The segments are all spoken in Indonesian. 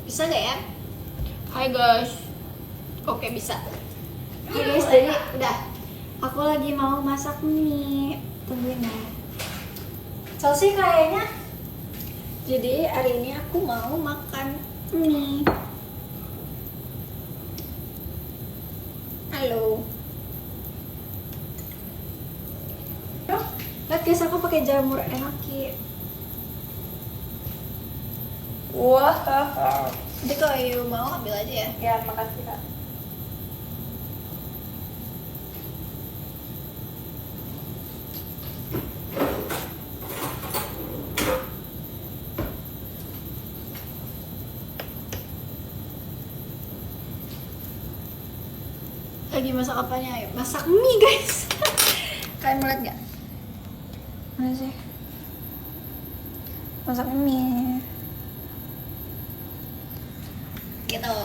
Bisa gak ya? Hai guys. Oke bisa. Oke guys, jadi udah. Aku lagi mau masak mie. Tungguin ya. Chelsea kayaknya. Jadi hari ini aku mau makan mie. Halo. Lihat guys, aku pakai jamur enaki. Wah. Jadi kalau you mau ambil aja ya. Ya, makasih Kak. Lagi masak apanya? Ayo masak mie guys. Kalian mau lihat nggak? Mana sih? Masak mie. Gitu.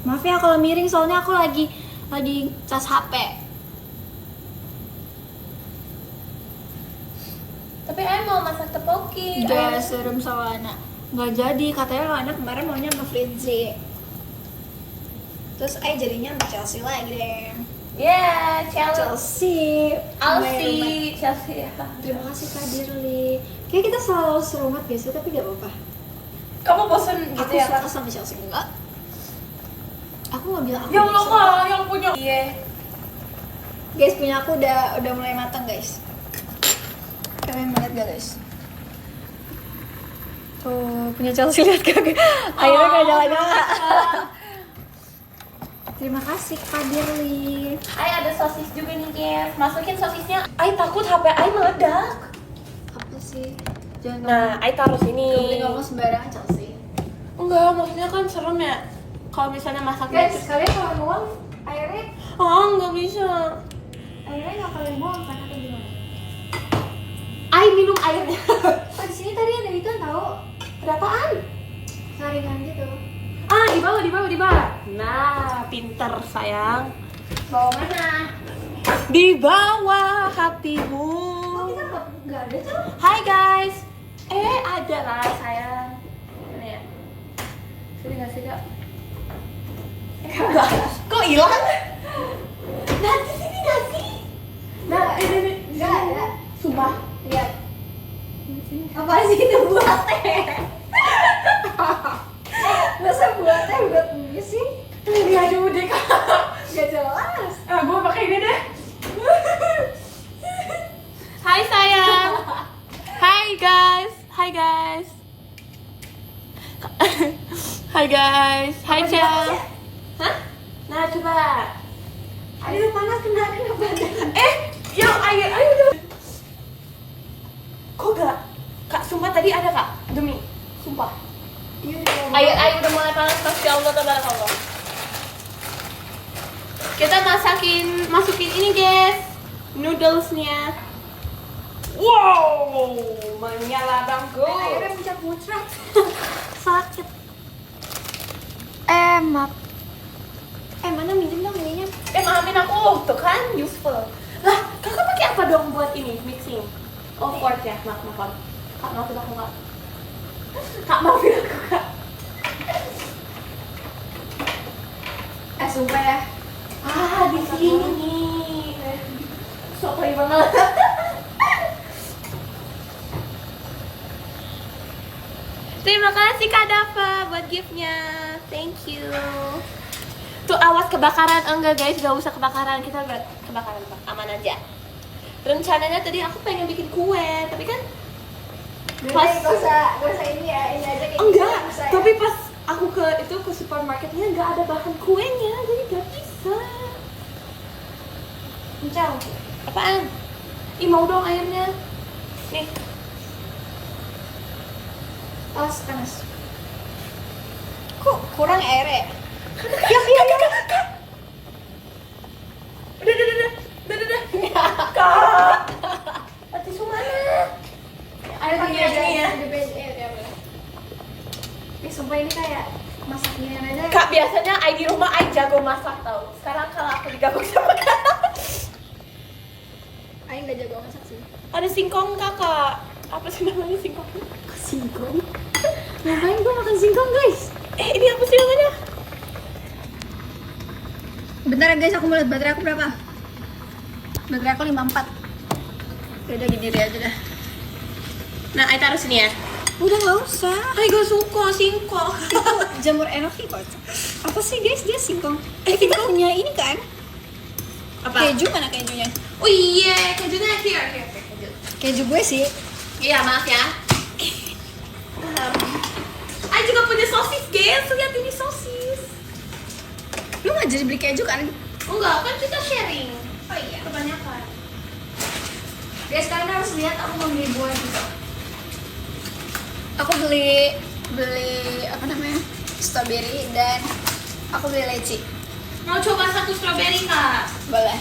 Maaf ya kalau miring, soalnya aku lagi cas HP. Tapi Ayah mau masak tepoki. Gak serem sama anak. Nggak jadi, katanya anak kemarin maunya sama Fritzy. Terus jadinya sama Chelsea lagi deh. Yeah, Chelsea. Chelsea. Chelsea. Terima kasih Kak Dirli. Kayak kita selalu serumat guys, tapi gak apa-apa. Kamu bosen gitu Aku ya, suka Kak? sama Chelsea, enggak? Aku nggak bilang aku Ya Allah, suka. Kak, yang punya. Iya. Guys, punya aku udah mulai matang guys. Kalian mau lihat gak guys? Tuh, punya Chelsea lihat gak? Akhirnya gak jalan-jalan. Terima kasih Kak Dirli. Ayah ada sosis juga nih, guys. Masukin sosisnya. Ayah takut HP Ayah meledak. Apa sih? Jangan Nah, Ayah taruh sini. ngomong sembarangan Chelsea. Enggak, maksudnya kan serem ya. Kalau misalnya masaknya Guys, kalian kalau ngomong airnya nggak bisa. nggak kalian buang kan atau gimana? Ayah minum airnya. Oh, di sini tadi ada itu tahu Berapaan? saringan gitu. Di bawah. Nah, pinter sayang. Bawa mana? Di bawah hatimu. Oh, kita nggak ada tuh. Hai guys. Ada lah sayang. Ini ya. Sini nggak sih kak? Enggak. Kok hilang? Nah, di sini nggak sih? Nah, ini. Nggak ada. Sumpah. Lihat. Apa sih itu buat teh? Masa buat teh buat mie sih? Lihat dulu deh kak. Gak jelas. Gue pakai ini deh. Hai sayang. Hai guys. Hai guys. Hai guys. Hai Apa Cel. dipakai? Hah? Nah coba. Aduh panas kena badan. Ayo dong. Kok gak? Kak, sumpah tadi ada kak. Demi. Sumpah. Iya. Ayo udah mulai panas. Masya Allah, tabarakallah. Kita masukin ini guys, noodlesnya. Wow, menyala bangku. Airnya muncrat-muncrat. Sakit. Maaf. Mana minjem dong ininya? Maafin aku, tuh kan useful. Lah, kakak pakai apa dong buat ini mixing? Oh, fork ya, maaf. Kak, maafin aku kak. Kak, maafin aku kak. Sumpah ya. Di sini. Sok play banget. Terima kasih Kak Dava buat giftnya. Thank you. Tuh awas kebakaran. Enggak guys, gak usah kebakaran. Kita gak kebakaran Pak. Aman aja. Rencananya tadi aku pengen bikin kue, tapi kan Pas gak usah ini ya, ini aja kayak enggak. gitu, bisa ya. Tapi pas aku ke supermarketnya nggak ada bahan kuenya, jadi gak bisa. Kencang. Apaan? Mau dong airnya. Nih. Panas. Kok kurang air ya? Ya. Udah. Kak. Tisu mana? Air Pakai ini ya. Sumpah ini kayak masaknya aja. Kak, biasanya Ai di rumah Ai jago masak tau. Sekarang kalau aku digabung sama Kak. Ai nggak jago masak sih. Ada singkong kakak. Apa sih namanya singkong? Singkong? Ngapain gue makan singkong guys? Bentar guys, aku mau lihat baterai aku berapa. Baterai aku 54. Udah gini aja dah. Nah, I taruh sini ya. Udah nggak usah. Ay, gak suka singkong. Itu jamur enoki kok. Apa sih guys, dia singkong. Kita punya ini kan? Apa? Keju, mana kejunya? Oh iya, kejunya here. Keju. Keju gue sih. Iya, maaf ya. I juga punya sosis, guys. Lihat ini sosis. Lu nggak jadi beli keju kan? Enggak, kan kita sharing. Oh iya. Kebanyakan. Guys, kalian harus lihat aku mau beli buah juga. Aku beli apa namanya? Strawberry dan aku beli leci. Mau coba satu strawberry, Kak? Boleh.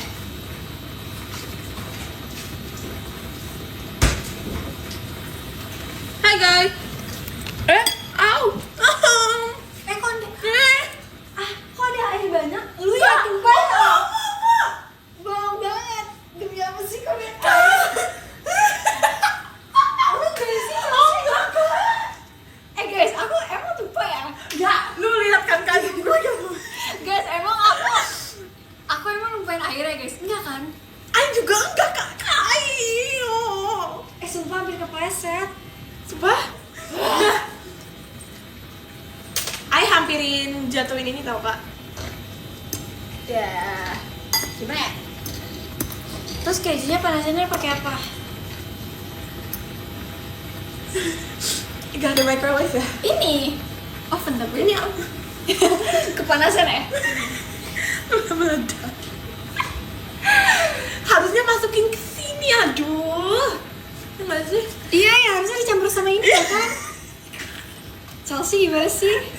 Hai, guys. Au. Kok ada air banyak? Lu yakin banget? Bohong banget. Demi apa sih kau lihat air? Lu crazy enggak? Guys, aku emang lupa ya? Enggak, lu lihat kan kandung gue. Guys, emang aku emang lupain airnya guys? Enggak kan? I juga enggak, Kak. Ayo. Sumpah hampir kepleset. Sumpah. I hampirin jatuhin ini tau, Kak. Ya, gimana ya? Terus kejunya panasinnya pakai apa? Gak ada microwave ya? Ini oven tapi Ini apa? kepanasan ya? Meledak. Harusnya masukin ke sini, aduh. Enggak sih? Iya ya, harusnya dicampur sama ini ya kan? Chelsea gimana sih?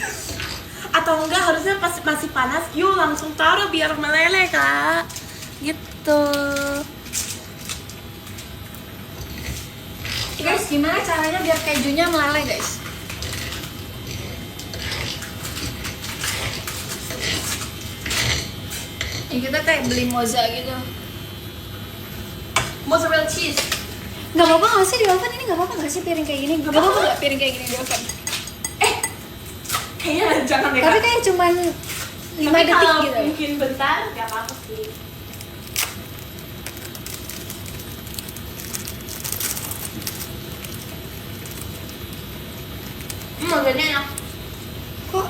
Atau enggak harusnya pas masih panas, yuk langsung taruh biar meleleh, Kak. Gitu. Guys, gimana caranya biar kejunya meleleh guys? Ya kita kayak beli moza gitu. Mozzarella cheese. Gak apa-apa nggak sih di oven ini? Gak apa-apa nggak sih piring kayak gini? Gak apa-apa nggak piring kayak gini di oven? Kayaknya jangan deh, Tapi Kak. kayak cuman 5 Tapi detik kalau gitu. mungkin bentar, gak apa-apa sih. Mozzarella enak. Kok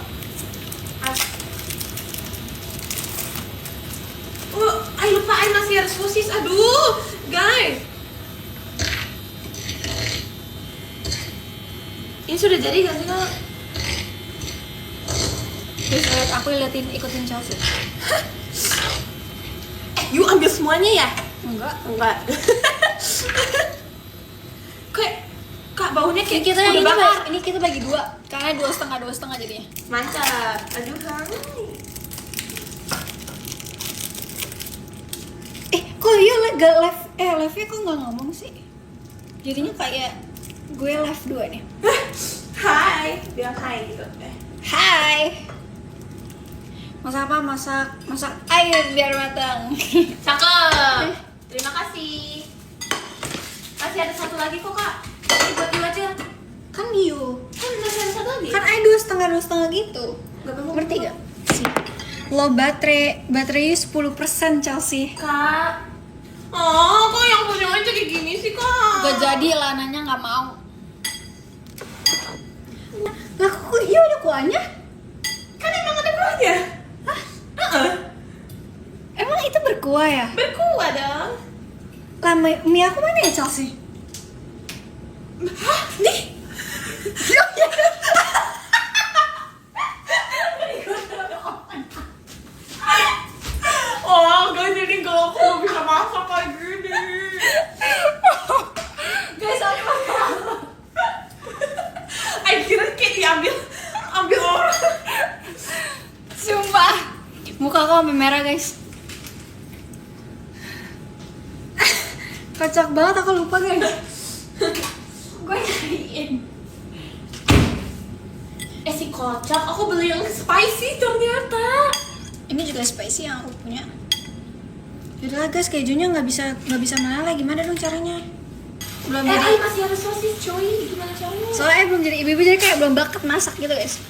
I lupa, I masih ada sosis. Aduh, guys. Ini sudah jadi gak sih, Kak? guys, lihat aku ikutin Chelsea. You ambil semuanya ya? Enggak. Enggak. Kayak, Kak, baunya Ini kayak kita yang udah ini, bakar. ini kita bagi dua. Karena dua setengah jadinya. Mantap. Aduh, Kang. Kok iya gak live-nya kok nggak ngomong sih? Jadinya kayak gue live 2 nih. Hai, bilang hai gitu. Hai. Masak apa? Masak air biar matang. Cakep. Terima kasih. Masih ada satu lagi kok, Kak. Ini buat you aja. Kan you. Kan masih ada satu lagi. Kan ada dua setengah gitu. Gak apa-apa. Ngerti gak? Sih. Lo baterainya 10% Chelsea. Kak. Oh, kok yang punya aja kayak gini sih, Kak? Gak jadi lananya nggak mau. Lah kok iya ada kuahnya? Kan emang ada kuahnya. Hah? Heeh. Emang itu berkuah ya? Berkuah dong. Lah mie aku mana ya Chelsea? Hah? Nih. Oh, guys, jadi kalau aku bisa masak kayak gini. Guys, apa? Akhirnya kayak ambil orang. Sumpah. Muka aku sampai merah, guys. Kocak banget, aku lupa guys. Gue nyariin. Si kocak, aku beli yang spicy ternyata. Ini juga spicy yang aku punya. Yaudah guys, kejunya nggak bisa meleleh. Gimana dong caranya? Belum jadi. Masih ada sosis, coy. Gimana caranya? Soalnya belum jadi ibu-ibu, jadi kayak belum bakat masak gitu guys.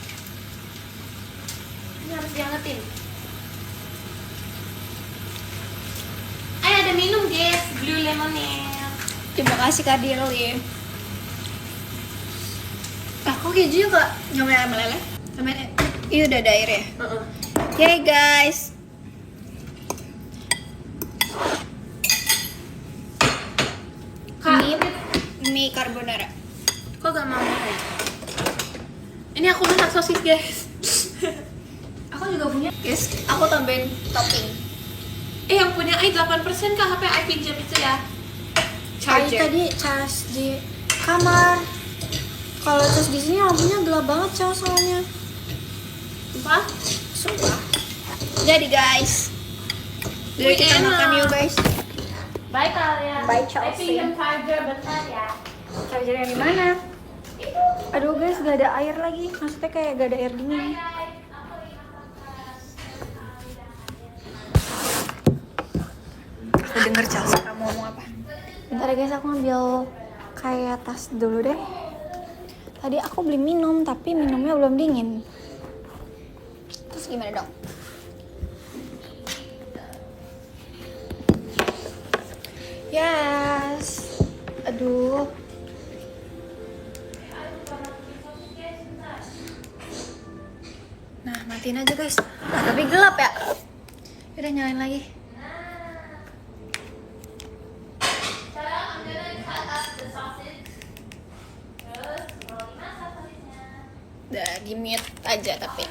Ini harus diangetin. boleh minum guys, blue lemonade. Terima kasih Kak Dirli. Aku keju kak nyobain meleleh. Iya udah ada air ya. Oke guys. Ini mie carbonara. Kok gak mau ya? Ini aku masak sosis guys. Aku juga punya. Guys, aku tambahin topping. Yang punya i 8% kah HP i pinjam itu ya? Charger. Tadi cas di kamar. Kalau cas di sini lampunya gelap banget soalnya. Apa? Sumpah. Jadi guys. Jadi kita enak. makan yuk guys. Bye kalian. Bye, I Chelsea. pinjam charger bentar ya. Chargernya di mana? Aduh guys, gak ada air lagi. Maksudnya kayak gak ada air dingin. Aku denger Chelsea kamu ngomong apa? Bentar ya guys, aku ngambil kayak tas dulu deh. Tadi aku beli minum, tapi minumnya belum dingin. Terus gimana dong? Yes. Aduh. Nah, matiin aja guys. Nah, tapi gelap ya. Udah nyalain lagi. Udah di mute aja tapi.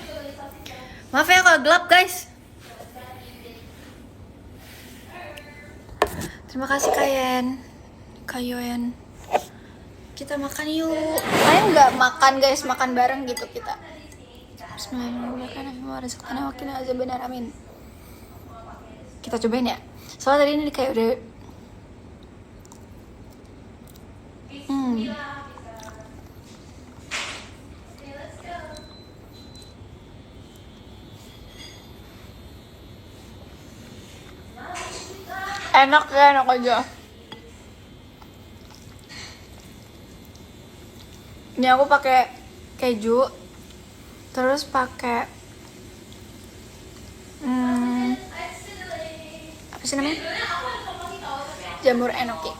Maaf ya kalau gelap guys. Terima kasih Kayoen. Kita makan yuk. Kalian nggak makan guys, makan bareng gitu kita. Bismillahirrahmanirrahim. Kita cobain ya. Soalnya tadi ini kayak udah. Enak ya, enak aja. Ini aku pakai keju, terus pakai apa sih namanya? Jamur enoki.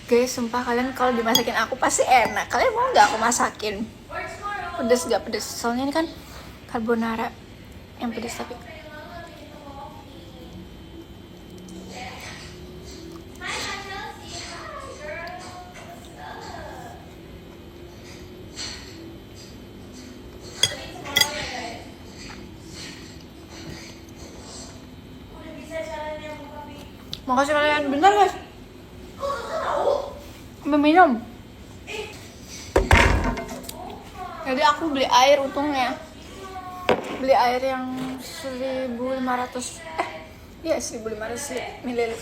Guys, sumpah kalian kalau dimasakin aku pasti enak. Kalian mau nggak aku masakin? Pedes gak pedes? Soalnya ini kan carbonara yang pedes tapi. Makasih kalian, bentar guys. Minum. Jadi aku beli air untungnya. Beli air yang 1.500 iya 1.500 ml.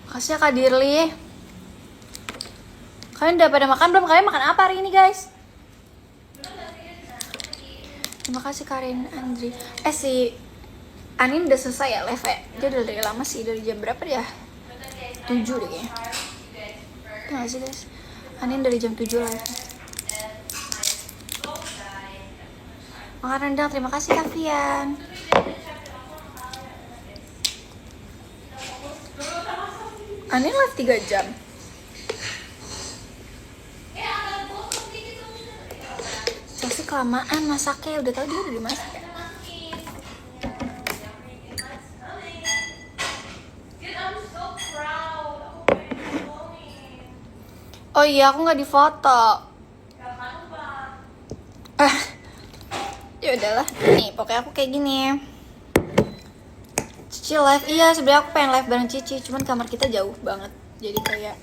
Makasih ya Kak Dirli. Kalian udah pada makan belum? Kalian makan apa hari ini guys? Terima kasih Karin Andri. Si Anin udah selesai ya live ya? Dia udah dari lama sih, dari jam berapa dia? 7 deh kayaknya. Terima kasih guys. Anin dari jam 7 live. Makan rendang, terima kasih Kavian. Anin live 3 jam. Chelsea kelamaan masaknya, udah tau dia udah dimasak ya. Oh iya, aku nggak difoto. Ya udahlah. Nih, pokoknya aku kayak gini. Cici live, iya sebenarnya aku pengen live bareng Cici, cuman kamar kita jauh banget, jadi kayak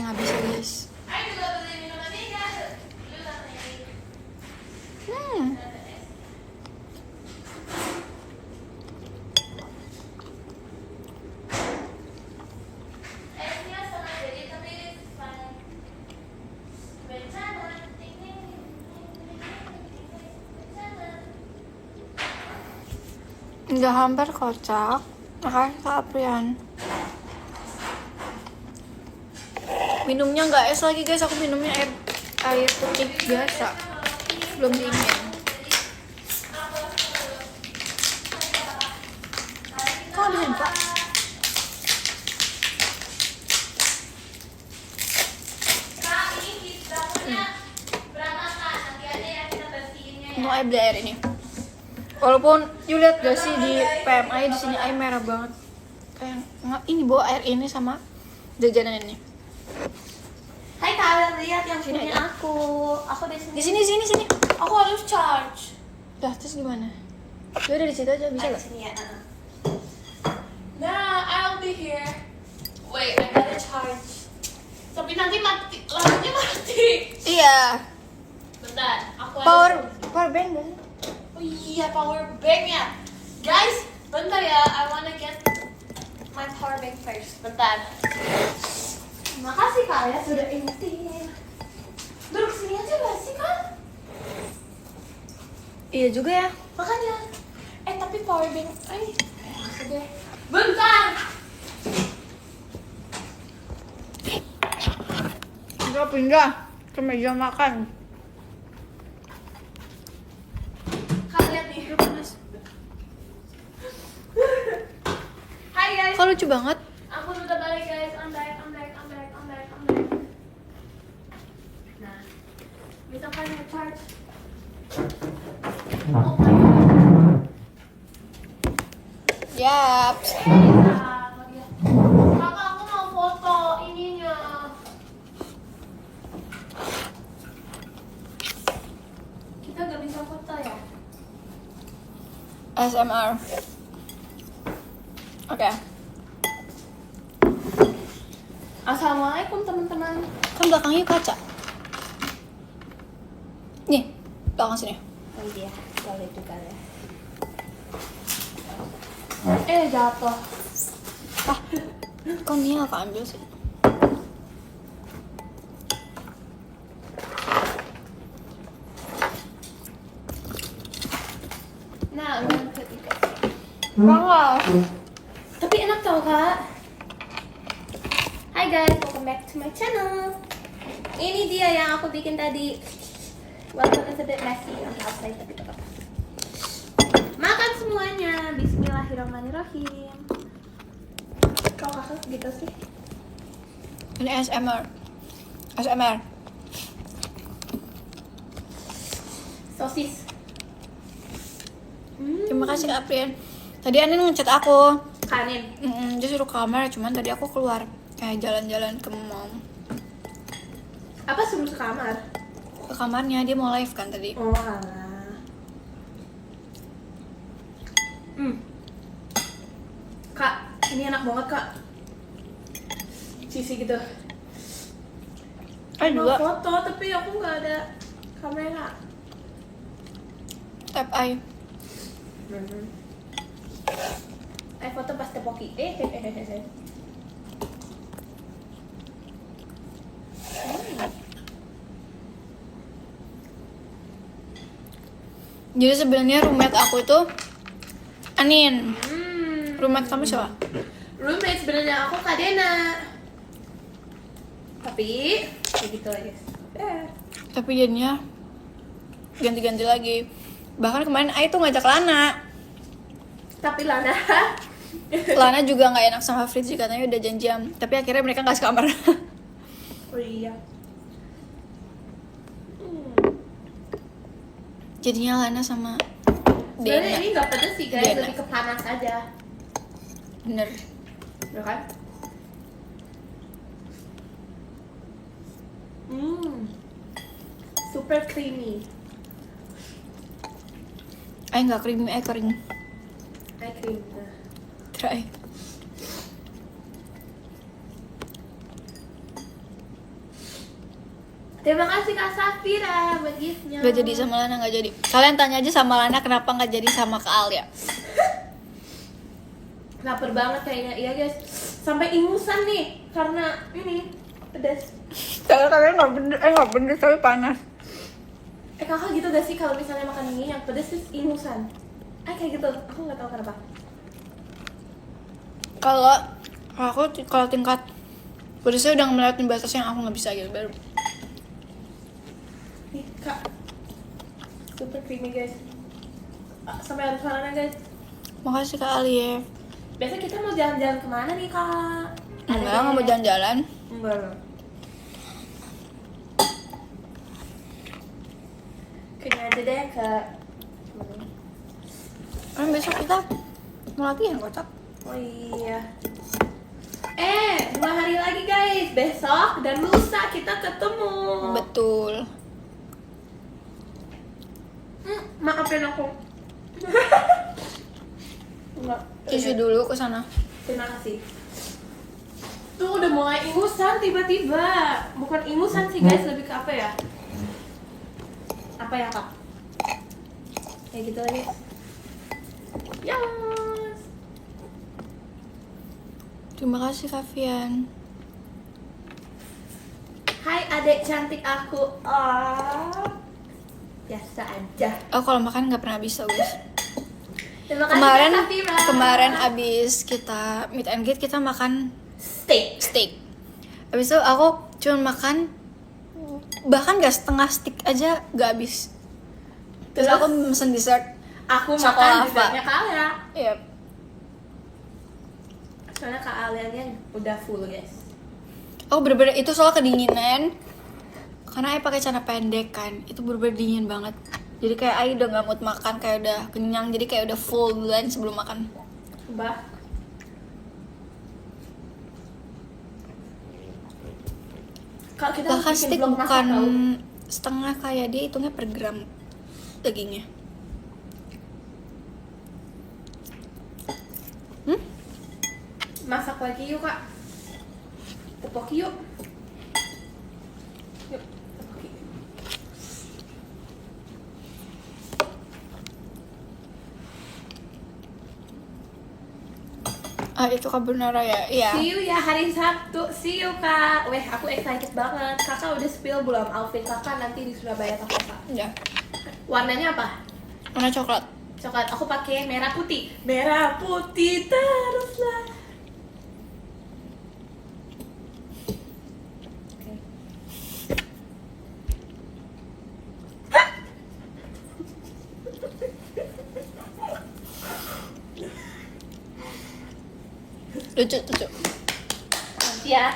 nggak bisa guys. Udah hampir kocak. Makasih Kak Aprian. Minumnya nggak es lagi guys, aku minumnya air air putih biasa, belum dingin. Kok bisa buka? Mau air beli air ini. Walaupun you lihat gak sih di PMI di sini air merah banget. Kayak ini bawa air ini sama jajanan ini. Hai kalian lihat yang Sini punya aja. aku. Aku di Di sini. sini. Aku harus charge. Dah terus gimana? Ya udah di situ aja bisa Di lah. sini ya. Nah, I'll be here. Wait, I gotta charge. Tapi nanti mati, lampunya mati. Iya. Bentar, aku Power bank gak sih? Oh iya, power bank ya. Guys, bentar ya. I wanna get my power bank first. Bentar. Makasih Kak ya sudah ingetin. Duduk sini aja gak sih Kak? Iya juga ya. Makanya. Tapi power bank. Sudah. Bentar. Udah pindah ke meja makan. Kalian nih. Hai guys. Kok lucu banget. Aku udah balik guys. I'm back. Nah, bisa kan nge-charge. Oh my god. Yap. Kakak, aku mau foto ininya. Kita gak bisa foto ya? ASMR. Oke. Assalamualaikum teman-teman. Kan belakangnya kaca. Nih, belakang sini. Oh iya, boleh juga ya. Jatuh. Ah, kok ini aku ambil sih? Nah, yang ketiga. Bangga. Tapi enak tau kak. Hai guys, welcome back to my channel. Ini dia yang aku bikin tadi. Walaupun it's a bit messy on the outside, tapi tetap. Makan semuanya. Bismillahirrahmanirrahim. Kok kakak gitu sih? Ini ASMR. ASMR. Sosis. Terima kasih Kak April. Tadi Anin ngechat aku. Kanin. Dia suruh ke kamar, cuman tadi aku keluar kayak jalan-jalan ke mall. Apa suruh ke kamar? Ke kamarnya, dia mau live kan tadi. Oh alah. Kak, ini enak banget kak. Sisi gitu. Mau Juga foto tapi aku nggak ada kamera. tap eye. Foto pas tepoki. Jadi sebenarnya roommate aku itu Anin. Roommate kamu siapa? Roommate sebenarnya aku Kak Dena. Tapi kayak gitu aja. Tapi jadinya ganti-ganti lagi. Bahkan kemarin Ai tuh ngajak Lana. Tapi Lana. Lana juga nggak enak sama Fritzi, katanya udah janjian. Tapi akhirnya mereka nggak sekamar. Oh iya. Jadinya Lana sama Sebenarnya Dena. ini nggak pedes sih guys, Dena. lebih ke panas aja. Bener. Ya kan? Super creamy. Ai nggak creamy, Ai kering. Kayak cream. Try. Terima kasih Kak Safira buat giftnya. Gak jadi sama Lana, nggak jadi. Kalian tanya aja sama Lana kenapa nggak jadi sama Kak Alia. Lapar banget kayaknya, iya guys. Sampai ingusan nih karena ini pedas. Saya kalian nggak bener tapi panas. Kakak gitu gak sih kalau misalnya makan ini yang pedas terus ingusan? Kayak gitu, aku nggak tahu kenapa. Kalau tingkat pedasnya udah melewati batas yang aku nggak bisa gitu baru. Kak, super creamy guys. Sampai harus mana guys? Makasih Kak Alif. Biasa kita mau jalan-jalan kemana nih Kak? Enggak mau jalan-jalan. Enggak. Kayaknya aja deh ke. Kan besok kita mau latihan kocak. Oh iya. 2 hari lagi guys, besok dan lusa kita ketemu. Betul. Maafin aku. Enggak. Tisu dulu ke sana. Terima kasih. Tuh udah mulai ingusan tiba-tiba. Bukan ingusan sih guys, lebih ke apa ya? Apa ya kak? Kayak gitu lagi. Yes. Terima kasih Kak Fian. Hai adek cantik aku. Biasa aja. Oh kalau makan nggak pernah bisa guys. Terima kasih Kak Safira. Kemarin abis kita meet and greet kita makan steak. Abis itu aku cuma makan bahkan gak setengah stick aja gak habis. Terus aku mesen dessert. Aku Chocolate makan dessertnya Kak Alia. Iya. Soalnya Kak Alianya udah full guys. Oh bener-bener itu soal kedinginan. Karena Ai pakai celana pendek kan, itu bener-bener dingin banget. Jadi kayak Ai udah gak mood makan, kayak udah kenyang, jadi kayak udah full duluan sebelum makan. Bah. Kalau kita Bahkan bikin steak vlog masak bukan tau. setengah kayak dia, hitungnya per gram dagingnya. Masak lagi yuk kak. Tepoki yuk. Yuk, tepoki. Ah itu carbonara ya? Iya. See you ya hari Sabtu. See you kak. Weh aku excited banget. Kakak udah spill belum outfit kakak nanti di Surabaya pakai apa? Iya. Warnanya apa? Warna coklat. Coklat. Aku pakai merah putih. Merah putih teruslah. Lucu. Nanti ya.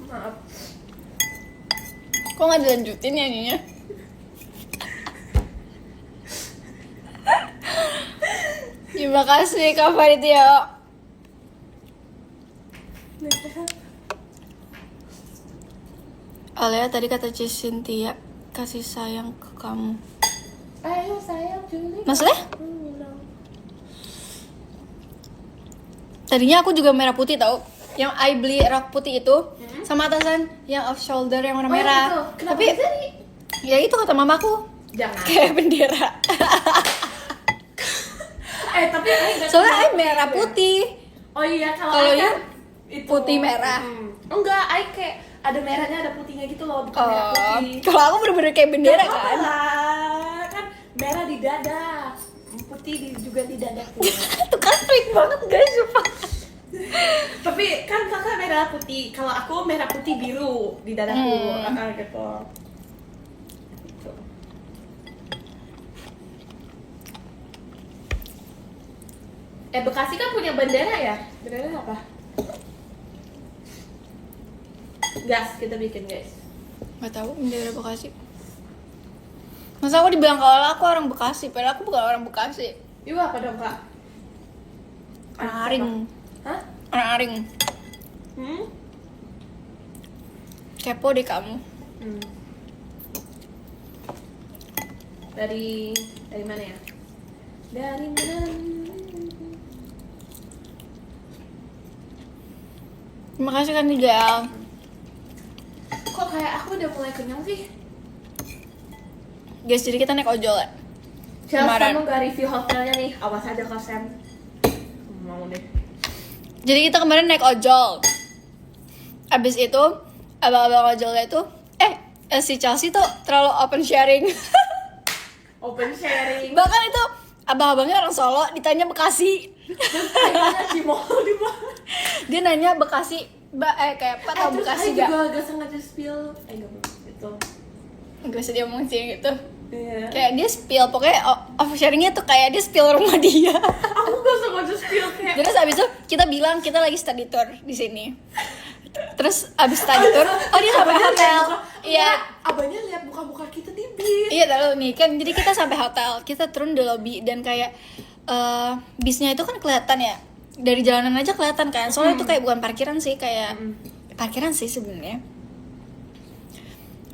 Maaf. Kok nggak dilanjutin nyanyinya? Terima kasih Kak Faridya. Alia tadi kata Cynthia kasih sayang ke kamu. Ayo sayang Juli. Maksudnya? Tadinya aku juga merah putih tau. Yang I beli rok putih itu sama atasan yang off shoulder yang warna merah. Itu. Kenapa Tapi bisa nih? ya itu kata mamaku. Jangan. Kayak bendera. Tapi Ai nggak Soalnya tahu I merah gitu ya. putih. Oh iya kalau Kalau Ai ya, kan itu putih merah. Enggak, Ai kayak ada merahnya ada putihnya gitu loh, bukan merah putih. Kalau aku bener-bener kayak bendera Gak apa-apa kan. lah. Kan merah di dada, putih juga di dadaku. Itu kan freak banget guys, sumpah. Tapi kan kakak merah putih, kalau aku merah putih biru di dadaku, gitu. Gitu. Bekasi kan punya bendera ya? Bendera apa? Gas kita bikin guys. Gak tahu bendera Bekasi. Masa aku dibilang kalau aku orang Bekasi, padahal aku bukan orang Bekasi. Ibu apa dong kak? Orang Aring. Hah? Orang Aring. Kepo deh kamu. Dari mana ya? Dari mana? Terima kasih kan Nidal. Kok kayak aku udah mulai kenyang sih? Guys, jadi kita naik ojol ya. Chelsea, Kemarin. kamu gak review hotelnya nih? Awas aja kak Sam. Mau deh. Jadi kita kemarin naik ojol. Abis itu abang-abang ojolnya itu si Chelsea tuh terlalu open sharing. Open sharing. Bahkan itu abang-abangnya orang Solo, ditanya Bekasi. Kayaknya Cimol di mana? Dia nanya Bekasi, kayak Pak tahu Bekasi gak? gak? Gak sengaja spill. Gak gitu. Gak usah dia ngomong sih gitu. Iya. Kayak dia spill, pokoknya oversharingnya tuh kayak dia spill rumah dia. Aku gak sengaja spill kayak. Terus abis itu kita bilang kita lagi study tour di sini. Terus abis study tour, dia sampai hotel. Iya. Abangnya lihat muka-muka kita di bis. Iya tahu nih kan, jadi kita sampai hotel, kita turun di lobby dan kayak bisnya itu kan kelihatan ya, dari jalanan aja kelihatan kan, soalnya itu kayak bukan parkiran sih, kayak parkiran sih sebenarnya.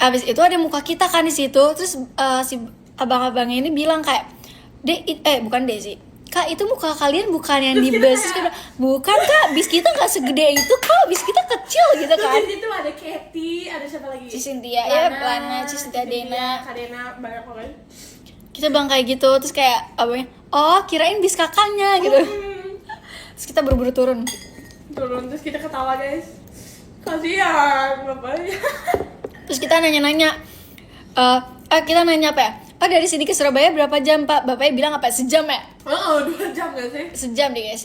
Abis itu ada muka kita kan di situ, terus si abang-abangnya ini bilang kayak, bukan deh sih, Kak itu muka kalian bukan yang di bus. Terus kita bilang, bukan Kak, bis kita nggak segede itu kok, bis kita kecil gitu kan. Terus di situ ada Katy, ada siapa lagi? Cynthia, ya Lana, Cynthia, Dena, Kadena, banyak banget. kita bilang kayak gitu, terus kayak abangnya, oh kirain bis kakaknya gitu. Terus kita buru-buru turun. Terus kita ketawa guys. Kasihan bapaknya. Terus kita nanya-nanya, kita nanya apa ya? Dari sini ke Surabaya berapa jam Pak? Bapaknya bilang apa? Sejam ya? 2 jam gak sih? Sejam deh guys,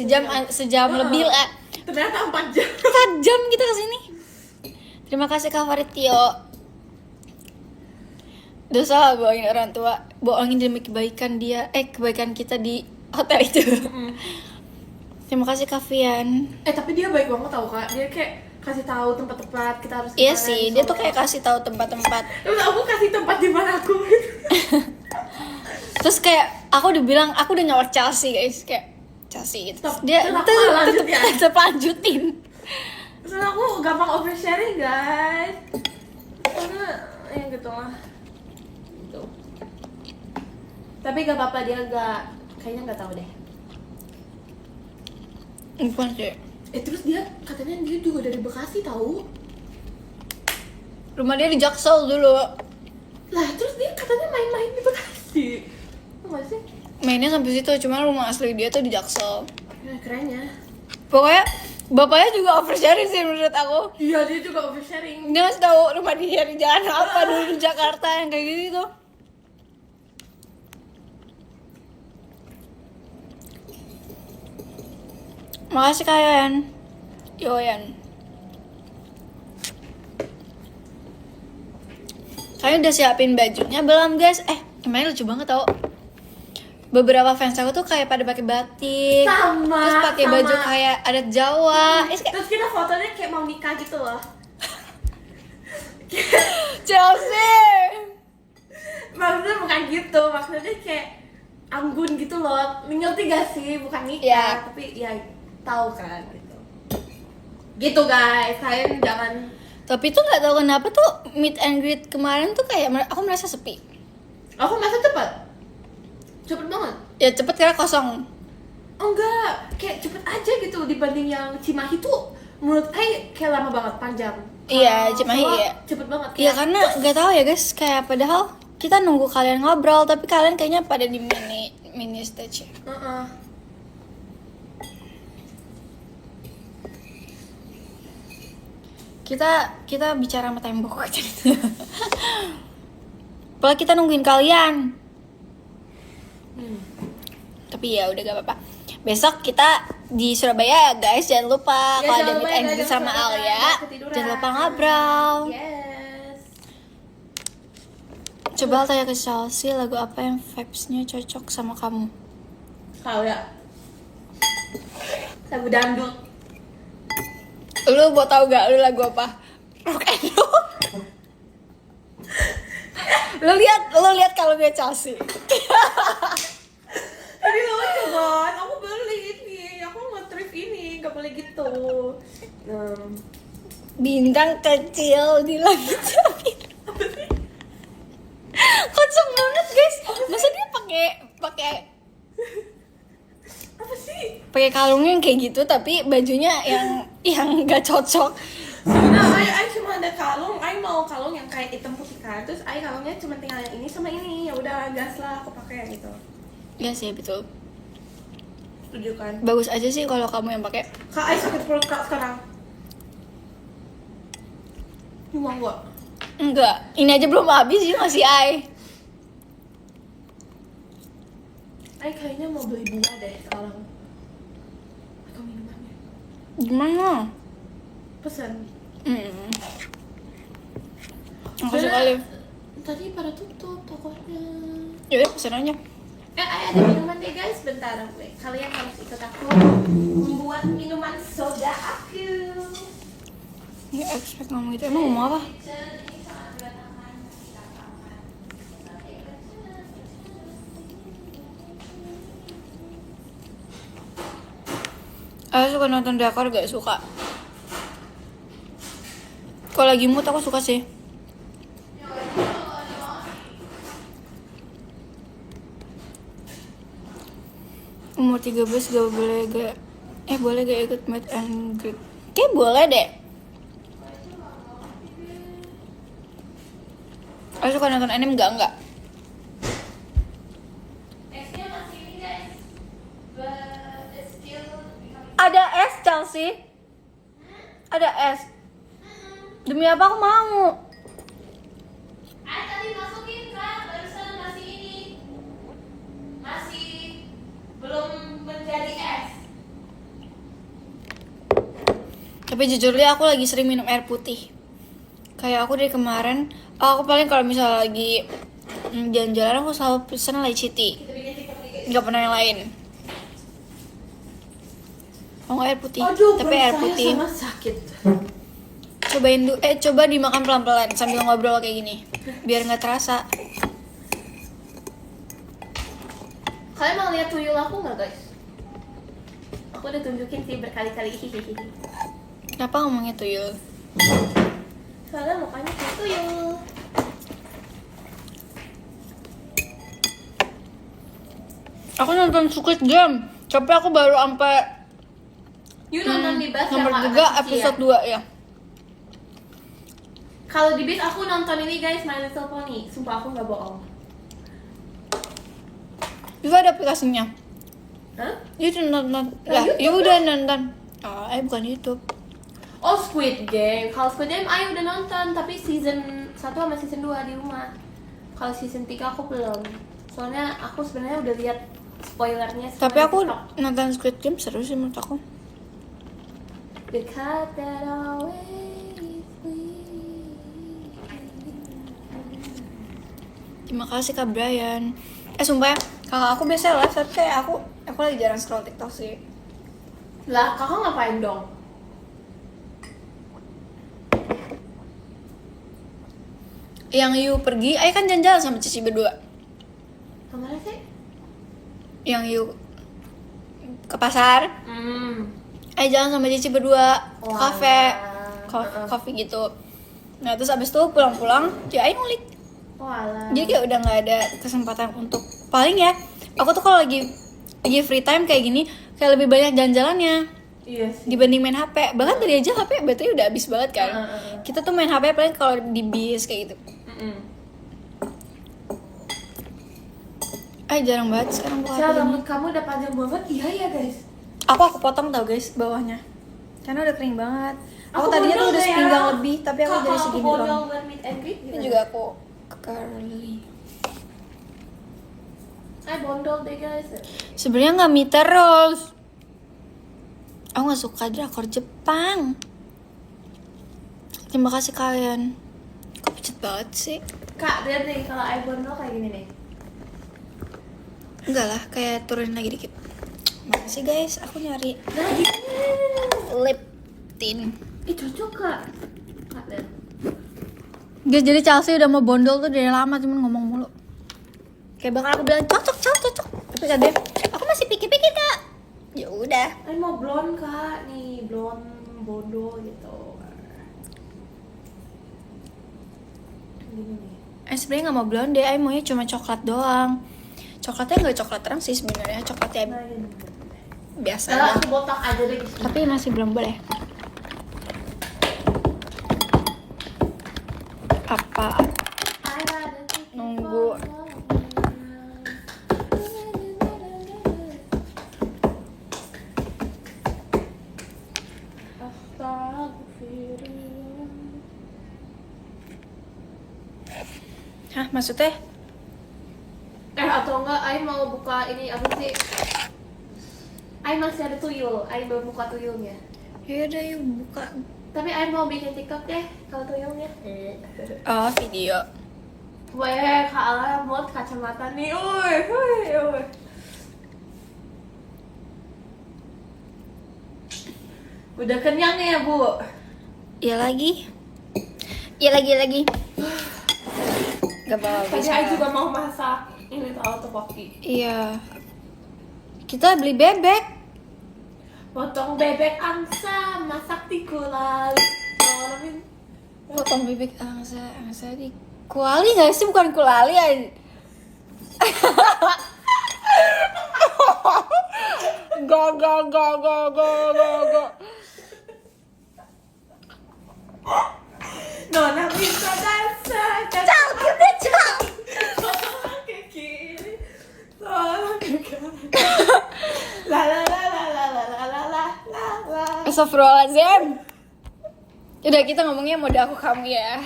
sejam lebih lah. Ternyata 4 jam. 4 jam kita kesini. Terima kasih Kak Farid Tio. Dosa bohongin orang tua, bohongin demi kebaikan kebaikan kita di hotel itu. Terima kasih Kak Fian. Tapi dia baik banget tau Kak. Dia kayak kasih tahu tempat-tempat kita harus Iya kemana sih, di dia tuh Solo. kayak kasih tahu tempat-tempat. Terus aku kasih tempat di mana aku. Terus kayak aku udah nyawar Chelsea guys, kayak Chelsea gitu. Terus dia Terus aku malah lanjut ya? tetep lanjutin. Terus aku gampang oversharing guys. Karena ya gitu lah. Gitu. Tapi gak apa-apa, dia kayaknya gak tahu deh. Bukan sih. Terus dia katanya dia juga dari Bekasi tahu. Rumah dia di Jaksel dulu. Lah terus dia katanya main-main di Bekasi. Tau gak sih? Mainnya sampai situ, cuma rumah asli dia tuh di Jaksel. Ya kerennya. Pokoknya bapaknya juga oversharing sih menurut aku. Iya dia juga oversharing. Dia ngasih tahu rumah dia di jalan apa dulu di Jakarta yang kayak gitu. Makasih kalian. Yoyan. Kalian udah siapin bajunya belum guys? Emangnya lucu banget tau. Beberapa fans aku tuh kayak pada pakai batik. Sama. Terus pakai baju kayak adat Jawa. Terus kita fotonya kayak mau nikah gitu loh. Chelsea. Maksudnya bukan gitu, maksudnya kayak anggun gitu loh. Ngerti gak sih? Bukan nikah, Iya. tapi ya tahu kan gitu. Gitu guys, kalian jangan. Tapi tuh nggak tahu kenapa tuh meet and greet kemarin tuh kayak aku merasa sepi. Aku merasa cepet banget. Ya cepet karena kosong. Oh enggak, kayak cepet aja gitu dibanding yang Cimahi tuh. Menurut kayak lama banget, panjang. Iya, Kalau Cimahi Solo, iya. Cepet banget. Iya karena nggak tahu ya guys, kayak padahal kita nunggu kalian ngobrol tapi kalian kayaknya pada di mini stage. Kita bicara sama tembok aja. Padahal kita nungguin kalian. Tapi ya udah gak apa-apa. Besok kita di Surabaya ya guys, jangan lupa Ya, kalau ada jangan meet lupa and ya, greet guys, sama jangan Alia, ketiduran. jangan lupa ngobrol. Yes. Coba tanya ke Chelsea lagu apa yang vibes-nya cocok sama kamu. Tahu ya. Lagu dangdut. Lu mau tahu gak lu lagu apa? Rock and roll. Lu lihat kalau gue Chelsea. Ini lucu banget, aku beli ini, aku nge-trip ini, gak boleh gitu. Bintang kecil di langit biru. Kocak banget guys. Masa dia pakai Apa sih? pakai kalungnya yang kayak gitu tapi bajunya yang nggak cocok. Sebenernya Ai cuma ada kalung, Ai mau kalung yang kayak hitam putih kan. Terus Ai kalungnya cuma tinggal yang ini sama ini, ya udah gas lah aku pakai yang gitu. Iya sih betul. Setuju kan? Bagus aja sih kalau kamu yang pakai. Kak Ai sakit perut Kak sekarang. Cuma gua. Enggak, ini aja belum habis sih masih ai. Ay kayaknya mau beli bunga deh sekarang. Atau minumannya. Gimana? Pesan. Makasih kali. Tadi pada tutup tokonya. Yaudah pesen aja. Ada minuman deh guys, bentar gue. Kalian harus ikut aku membuat minuman soda aku. Ya expect ngomong gitu. Emang ngomong apa? Aku suka nonton drakor, gak suka. Kalau lagi mood aku suka sih. Umur 13 gak boleh gak boleh gak ikut meet and greet. Kayak boleh deh. Aku suka nonton anime enggak. Ada es Chelsea. Ada es. Demi apa aku mau? Tadi masukin kak, barusan masih ini. Masih belum menjadi es. Tapi jujur li aku lagi sering minum air putih. Kayak aku dari kemarin, aku paling kalau misalnya lagi jalan-jalan aku selalu pesen lychee tea. Nggak pernah yang lain. Oh air putih, tapi air putih. Sakit. Coba dimakan pelan-pelan sambil ngobrol kayak gini, biar nggak terasa. Kalian mau lihat tuyul aku nggak guys? Aku udah tunjukin sih berkali-kali. Kenapa ngomongnya tuyul? Soalnya mukanya kayak tuyul. Aku nonton Squid Game, tapi aku baru sampai You nonton di Bas nomor sama 3 anak episode Cici 2 ya. Kalau di Bis aku nonton ini guys, My Little Pony. Sumpah aku nggak bohong. Itu ada aplikasinya. Hah? Itu nonton. Lah, ya udah nonton. Bukan YouTube. Oh Squid Game. Kalau Squid Game ayo udah nonton, tapi season 1 sama season 2 di rumah. Kalau season 3 aku belum. Soalnya aku sebenarnya udah lihat spoilernya. Tapi aku nonton Squid Game seru sih menurut aku. The cat that always wins. Terima kasih Kak Brian. Sumpah ya, kakak aku biasa live tapi kayak aku lagi jarang scroll TikTok sih. Lah, kakak ngapain dong? Yang you pergi, ayo kan jalan-jalan sama Cici berdua. Kemana sih? Yang you ke pasar, ayo jalan sama Cici berdua ke Wah. kafe, coffee gitu. Nah terus abis itu pulang-pulang, ya ayo ngulik. Walah. Jadi kayak udah nggak ada kesempatan untuk paling ya. Aku tuh kalau lagi free time kayak gini, kayak lebih banyak jalan-jalannya Iya sih. dibanding main HP. Bahkan tadi aja HP baterai udah habis banget kan. Kita tuh main HP paling kalau di bis kayak gitu. Jarang banget sekarang buka Sial, HP rambut gini. kamu udah panjang banget. Iya ya guys. Aku potong tau guys bawahnya. Karena udah kering banget. Aku tadinya tuh bondol udah deh sepinggang ya. lebih, tapi aku jadi segini Kalau doang. aku buat meet and greet Ini gimana? juga aku curly. Bondol deh guys. Sebenarnya nggak mie terus. Aku nggak suka drakor Jepang. Terima kasih kalian. Kok pucet banget sih? Kak, lihat nih kalau bondol kayak gini nih. Enggak lah, kayak turunin lagi dikit. Makasih guys, aku nyari Nah, gitu. lip tint. Ih, cocok kak. Kak, lihat. Guys, jadi Chelsea udah mau bondol tuh dari lama, cuman ngomong mulu. Kayak bakal aku bilang cocok. Tapi kak dia, aku masih pikir-pikir kak. Ya udah. Mau blonde kak, nih blonde bodoh gitu. Gini nih. Sebenarnya nggak mau blonde, maunya cuma coklat doang. Coklatnya nggak coklat terang sih sebenarnya, coklatnya Nah, ini. biasa Nah, aja. aku botak aja deh. Tapi masih belum boleh. Apa? Nunggu. Hah, maksudnya? Atau enggak enggak, Aing mau buka ini apa sih? Aing masih ada tuyul, Aing belum buka tuyulnya. Yaudah yuk buka. Tapi Aing mau bikin TikTok deh kalau tuyulnya. Oh video. Weh, kalah mod kacamata nih, uy. Udah kenyang ya, Bu? Iya lagi. Iya lagi. Gak bawa Tadi bisa. Aing juga mau masak. Ini tahu topoki. Iya. Kita beli bebek. Potong bebek angsa, masak di kulali. Ngalamin. Potong bebek angsa di kuali nggak sih? Bukan kulali ya. Go. Nona bisa dansa. Cal, kita cal. Tolong ke kiri, tolong ke kanan. La la la la la la la la la la la. Astagfirullahaladzim. Udah kita ngomongnya mode aku kamu ya.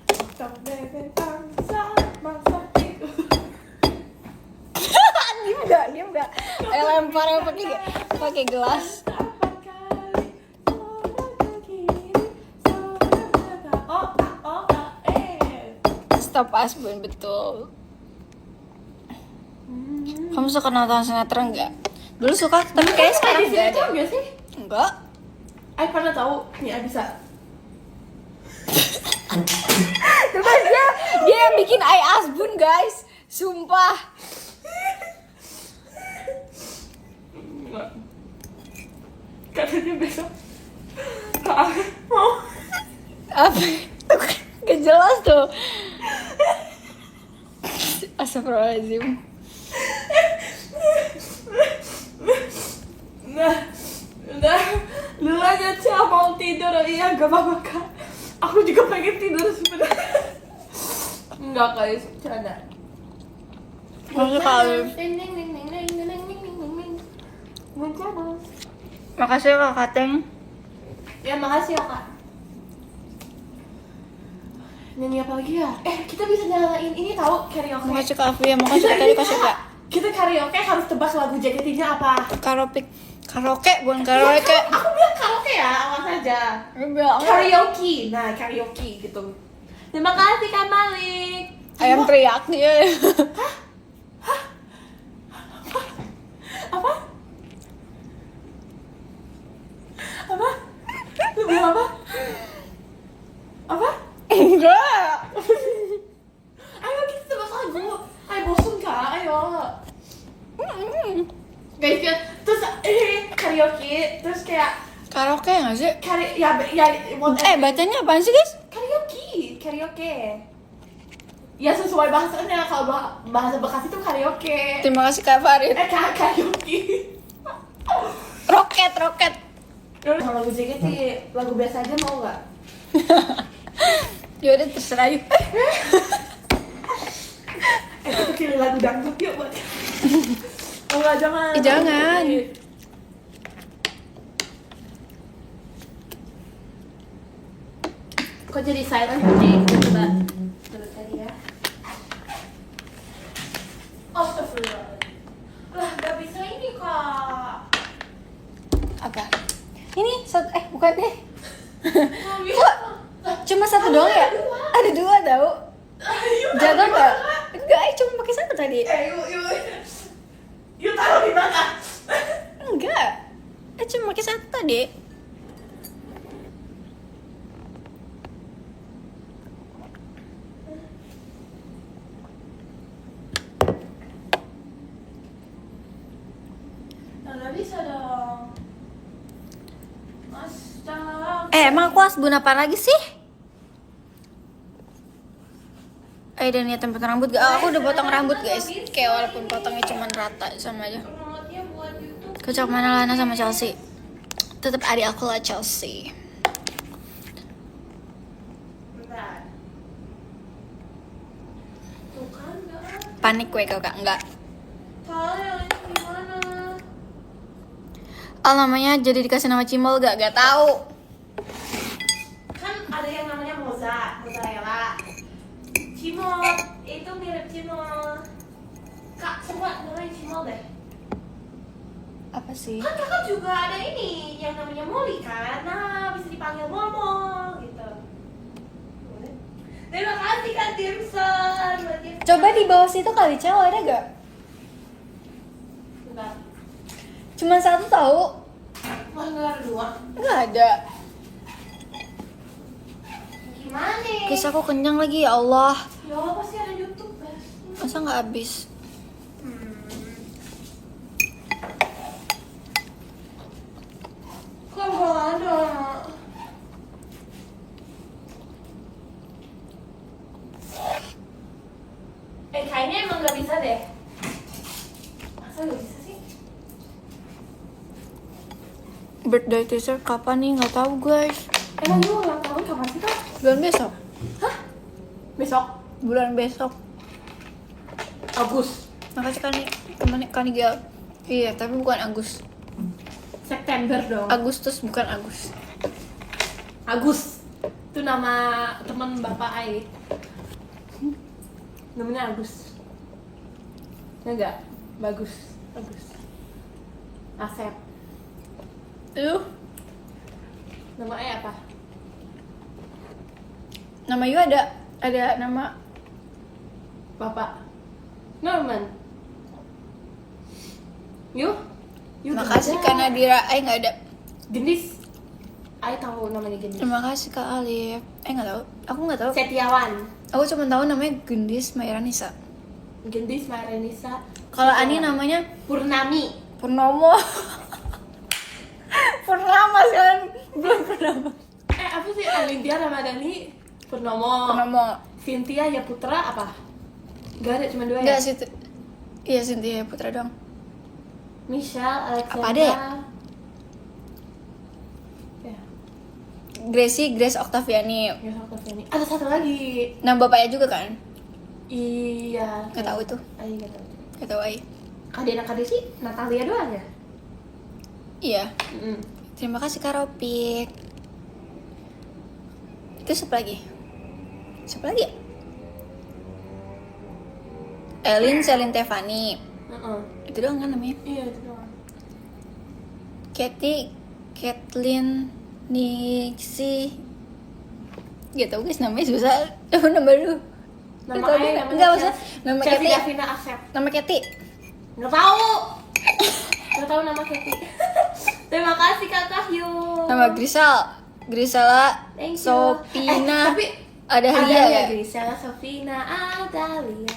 Potong bebek angsa, masak di Diem gak. Ayo lempar yang pakai gelas. Stop Asbun betul. Kamu suka nonton sinetron nggak? Dulu suka, tapi kayak sekarang nggak ada. Enggak sih? Enggak. Aku pernah tahu nih bisa. Terus dia yang bikin Ai Asbun guys. Sumpah. Katanya besok Kak mau Apa? Tuh kan gak jelas tuh. Astagfirullahaladzim. Nah, udah dulu aja Cia mau tidur. Iya gak apa-apa Kak. Aku juga pengen tidur sebenarnya. Enggak guys, canda. Masuk kali. Makasih ya Kak Teng. Ya makasih ya Kak. Nyanyi apa lagi ya? Kita bisa nyalain ini tahu karaoke. Makasih Kak Afia, makasih Kak tadi kasih Kak. Kita karaoke harus tebak lagu JKT-nya apa? Karaoke bukan karaoke. Aku bilang karaoke ya, awas aja. Karaoke, nah karaoke gitu. Terima kasih Kak Malik. Ayam teriak dia. Apa? Apa? Lu bilang apa? Apa? Enggak. Ayo kita tebak lagu. Ayo bosan Kak, ayo. Guys, terus karaoke, terus kayak Karaoke nggak sih? Bacanya apaan sih guys? karaoke. Ya sesuai bahasanya, kalau bahasa Bekasi itu karaoke. Terima kasih Kak Farid. Karaoke. Roket. Kalau lagu JKT, lagu biasa aja mau nggak? Yaudah terserah yuk. Kita pilih lagu dangdut yuk buat. Oh nggak, jangan. Jangan. Kok jadi silent nih? Coba terus tadi ya. Astagfirullah. Lah gak bisa ini Kak. Apa? Ini satu, bukan deh. Nggak bisa. Cuma satu doang ya? Ada dua tau. Jatuh nggak? Enggak, cuma pakai satu tadi. Yuk taruh di mana? Enggak. Cuma pakai satu tadi. Nggak bisa dong. Astaga. Emang aku harus bun apa lagi sih? Udah niat potong rambut gak? Aku udah potong rambut guys. Kayak walaupun potongnya cuma rata sama aja. Remote-nya buat YouTube. Kocok mana Lana sama Chelsea? Tetap adik aku lah Chelsea. Bentar. Tuh kan nggak ada. Panik gue kakak enggak. Tahu yang ini gimana? Namanya jadi dikasih nama Cimol gak? Gak tahu. Kan ada yang namanya mozzarella. Cimol, itu mirip cimol. Kak, coba sih. Kan kakak juga ada ini yang namanya Molly kan, nah bisa dipanggil Momo gitu. Terima kasih Kak Dirson. Coba di bawah situ kali Cel, ada gak? Bentar. Cuma satu tahu. Wah, nggak ada dua. Nggak ada. Gimana? Guys, aku kenyang lagi, ya Allah. Ya Allah, pasti ada YouTube guys. Masa nggak habis? Kok nggak ada? Kayaknya emang nggak bisa deh. Masa nggak bisa sih? Birthday teaser kapan nih? Nggak tahu guys. Emang lu ulang tahun kapan sih Kak? Bulan besok. Hah? Besok? Bulan besok. Agus. Makasih teman Kanigel. Iya, tapi bukan Agus. September dong. Agustus bukan Agus. Agus. Itu nama teman bapak Ai. Namanya Agus. Enggak? Bagus. Asep. Nama Ai apa? Nama Yu ada nama Bapak Norman. Yuk. Makasih karena Dira, nggak ada. Gendis. Ai tahu namanya Gendis. Terima kasih Kak Alif. Nggak tahu. Aku nggak tahu. Setiawan. Aku cuma tahu namanya Gendis Mairanisa. Gendis Marenisa. Kalau Ani namanya Purnami. Purnomo. Purnama kan? Belum Purnama. Apa sih Alindia Ramadhani Purnomo. Purnomo. Cynthia ya Putra apa? Gak ada, cuma dua Enggak ya? sih. Iya Cynthia Putra dong. Michelle, Alexandra. Apa ada ya? Ya, Grace Octaviani. ada satu lagi. Nama bapaknya juga kan? Iya. Nggak tahu itu. Ay, nggak tahu. Nggak tahu Ai. Adik sih Natalia doang ya? Iya. Terima kasih Kak Ropik. Itu siapa lagi? Siapa lagi ya? Celine Tevani. Itu doang kan namanya? Iya, itu doang. Kathleen Nixie. Gak tau guys, namanya susah. Nama dulu. Nama Itu Ai ada. namanya Enggak, maksudnya nama Chelsea Kathy. Davina Asep. Nama Kathy. Nggak tahu. Nggak tahu nama Kathy. Terima kasih Kakak Hyu. Nama Grisela Thank you. Sofina. Tapi ada Lia ya ya? Grisela, Sofina, Adalia.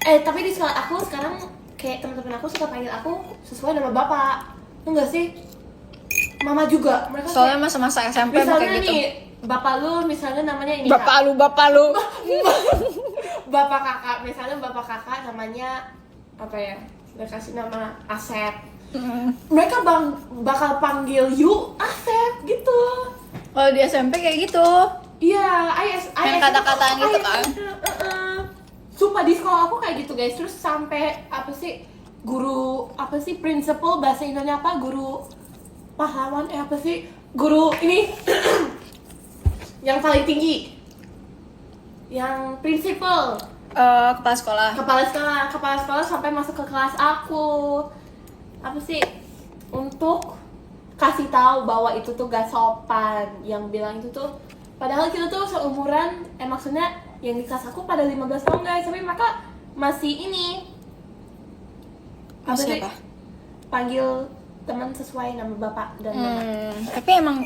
Tapi di sekolah aku sekarang kayak teman-teman aku suka panggil aku sesuai nama bapak. Enggak sih? Mama juga. Mereka Soalnya kayak, masa-masa SMP emang misalnya kayak gitu. nih, bapak lu misalnya namanya ini Bapak lu. bapak kakak, misalnya bapak kakak namanya apa ya? Mereka kasih nama Asep. Mereka bakal panggil you Asep gitu. Kalau di SMP kayak gitu. Iya, Yang kata-kataan gitu kan. Sumpah di sekolah aku kayak gitu guys. Terus sampai guru principal bahasa Indonesia apa, guru pahlawan apa sih, guru ini yang paling tinggi, yang principal, Kepala kepala sekolah sampai masuk ke kelas aku untuk kasih tahu bahwa itu tuh gak sopan, yang bilang itu tuh padahal kita tuh seumuran, maksudnya yang di kelas aku pada 15 tahun guys, tapi mereka masih ini Masih apa? panggil teman sesuai nama bapak dan mama. Tapi emang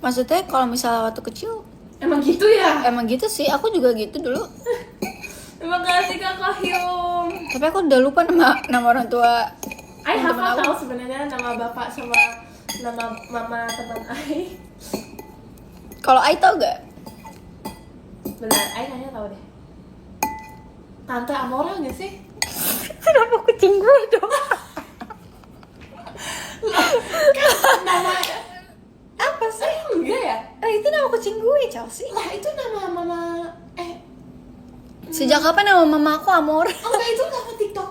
maksudnya kalau misalnya waktu kecil Emang gitu ya? emang gitu sih, aku juga gitu dulu. Terima kasih Kakak Hyung. Tapi aku udah lupa nama orang tua. Ai temen-temen hafal aku. tahu sebenarnya nama bapak sama nama mama teman Ai. Kalau Ai tau gak? Benar, Ai kayaknya tahu deh. Tante Amora nggak sih? Kenapa kucing gue dong? Nama apa sih? Enggak ya? Itu nama kucing gue, Chelsea. Lah itu nama mama. Sejak kapan nama mama aku Amor? Oh enggak, itu nama TikTok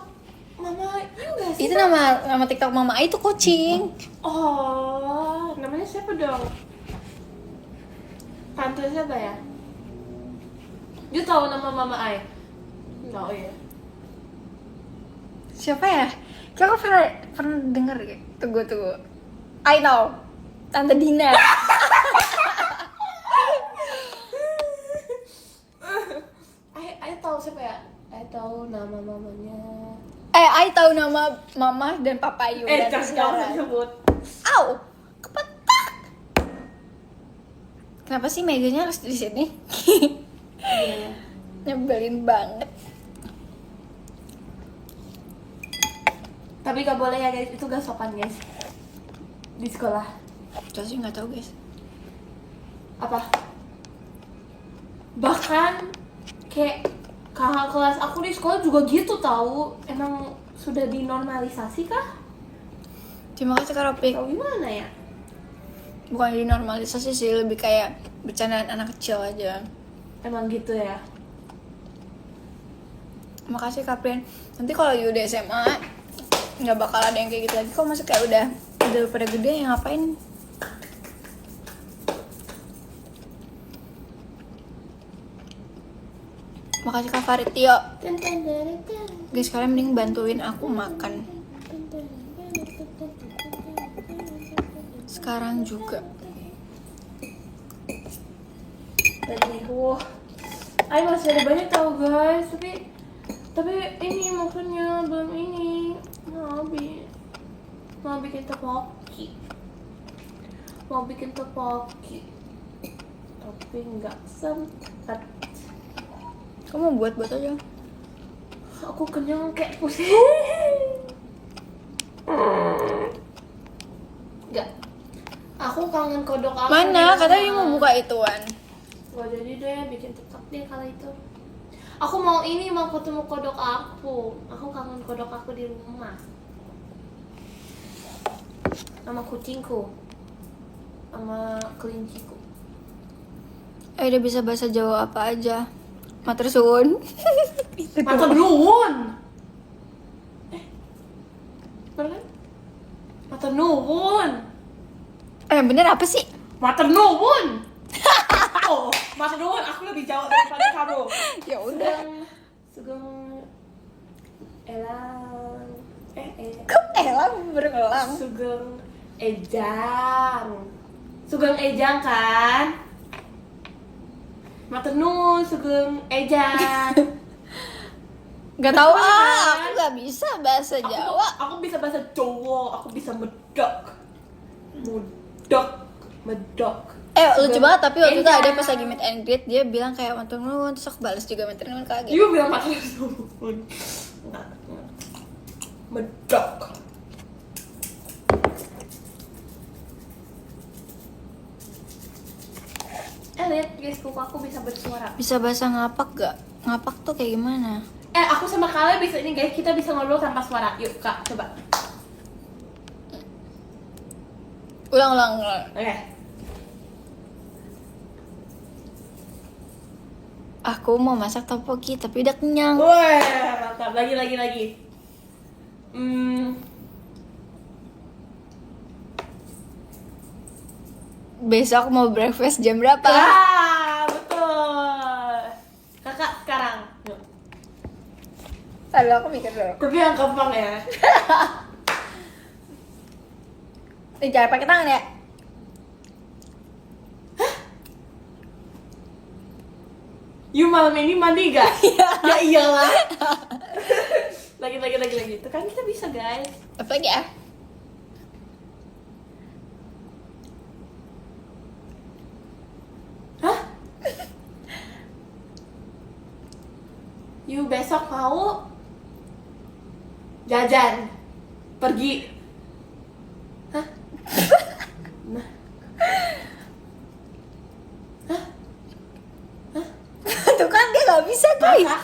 mama juga sih. Itu nama TikTok mama Ai itu kucing. Oh, namanya siapa dong? Tante siapa ya? Dia tahu nama mama Ai? Tahu ya. Siapa ya? Kakak pernah denger gak? Tunggu. I know. Tante Dina. I tahu siapa ya? I tahu nama mamanya. I tahu nama mama dan papa Yu. Jangan sebut. Au, kepetak. Kenapa sih mejanya harus di sini? Iya. Nyebelin banget. Tapi gak boleh ya guys, itu gak sopan guys di sekolah. Saya sih nggak tahu guys. Apa? Bahkan kayak kakak kelas aku di sekolah juga gitu tahu. Emang sudah dinormalisasi kah? Terima kasih Kak Ropik. Atau gimana ya? Bukan dinormalisasi sih, lebih kayak bercandaan anak kecil aja. Emang gitu ya? Makasih Kak Prin. Nanti kalau you udah SMA nggak bakal ada yang kayak gitu lagi. Kok masih kayak udah pada gede yang ngapain? Makasih Kak Farid Tio. Guys, kalian mending bantuin aku makan sekarang juga. Tadi Ay masih ada banyak tau guys, tapi ini maksudnya belum ini mau bikin topoki, tapi nggak sempat. Kamu buat aja. Aku kenyang kayak pusing. Nggak, aku kangen kodok aku. Mana? Katanya mau buka ituan. Gak jadi deh, bikin TikTok deh kali itu. Aku mau ketemu kodok aku. Aku kangen kodok aku di rumah. Sama kucingku. Sama kelinciku. Udah bisa bahasa Jawa apa aja? Matur suwun. Matur nuwun. Bener kan? Matur nuwun. Bener apa sih? Matur nuwun. Oh, matur nuwun, aku lebih jauh daripada kamu. Ya udah. Sugeng Elang. Kok elang berulang? Sugeng Ejang. Sugeng Ejang kan? Matur nuwun Sugeng Ejang. Gak tau Bener. aku gak bisa bahasa Jawa. Aku bisa bahasa Jawa, aku bisa medok. Lucu banget, tapi waktu itu Ejang. ada pas lagi meet and greet, dia bilang kayak matur nuwun, terus aku balas juga matur nuwun kaget. Iya bilang matur nuwun. Medok. Lihat guys, kuku aku bisa bersuara. Bisa bahasa ngapak gak? Ngapak tuh kayak gimana? Aku sama kalian bisa ini guys, kita bisa ngobrol tanpa suara. Yuk kak, coba. Ulang. Oke. Aku mau masak topoki tapi udah kenyang. Wah, mantap. Lagi. Besok mau breakfast jam berapa? Betul. Kakak sekarang. Yuk. Tadi aku mikir dulu. Tapi yang gampang ya. Jangan pakai tangan ya. You malam ini mandi gak? Ya iyalah. lagi. Itu kan kita bisa guys. Apa lagi ya? Hah? You besok mau jajan, pergi. Hah? Nah. Tuh kan dia gak bisa guys. Masak?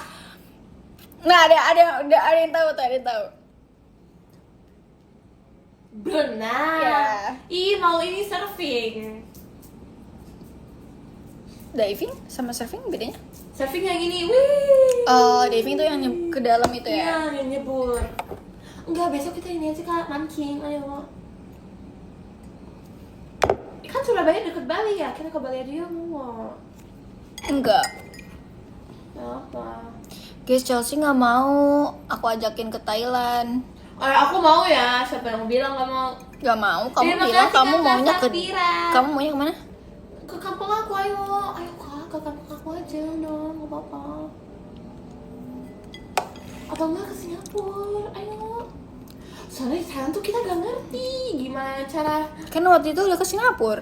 Nah ada yang tahu. Berenang. Ya. Ih, mau ini surfing. Diving sama surfing bedanya? Surfing yang ini, wih. Oh, diving tuh yang ke dalam itu ya? Iya, yang nyebur. Enggak, besok kita ini aja kak, mancing, ayo. Kan Surabaya deket Bali ya, kita ke Bali aja yuk mau. Enggak. Apa? Guys, Chelsea nggak mau aku ajakin ke Thailand. Aku mau ya, siapa yang bilang gak mau? Gak mau, kamu Terima bilang kasih, kamu Kak maunya ke Safira. kamu maunya kemana? Ke kampung aku, ayo Kak, ke kampung aku aja dong, gak apa-apa. Atau enggak ke Singapura, ayo. Soalnya di Thailand tuh kita gak ngerti gimana cara. Kan waktu itu udah ke Singapura.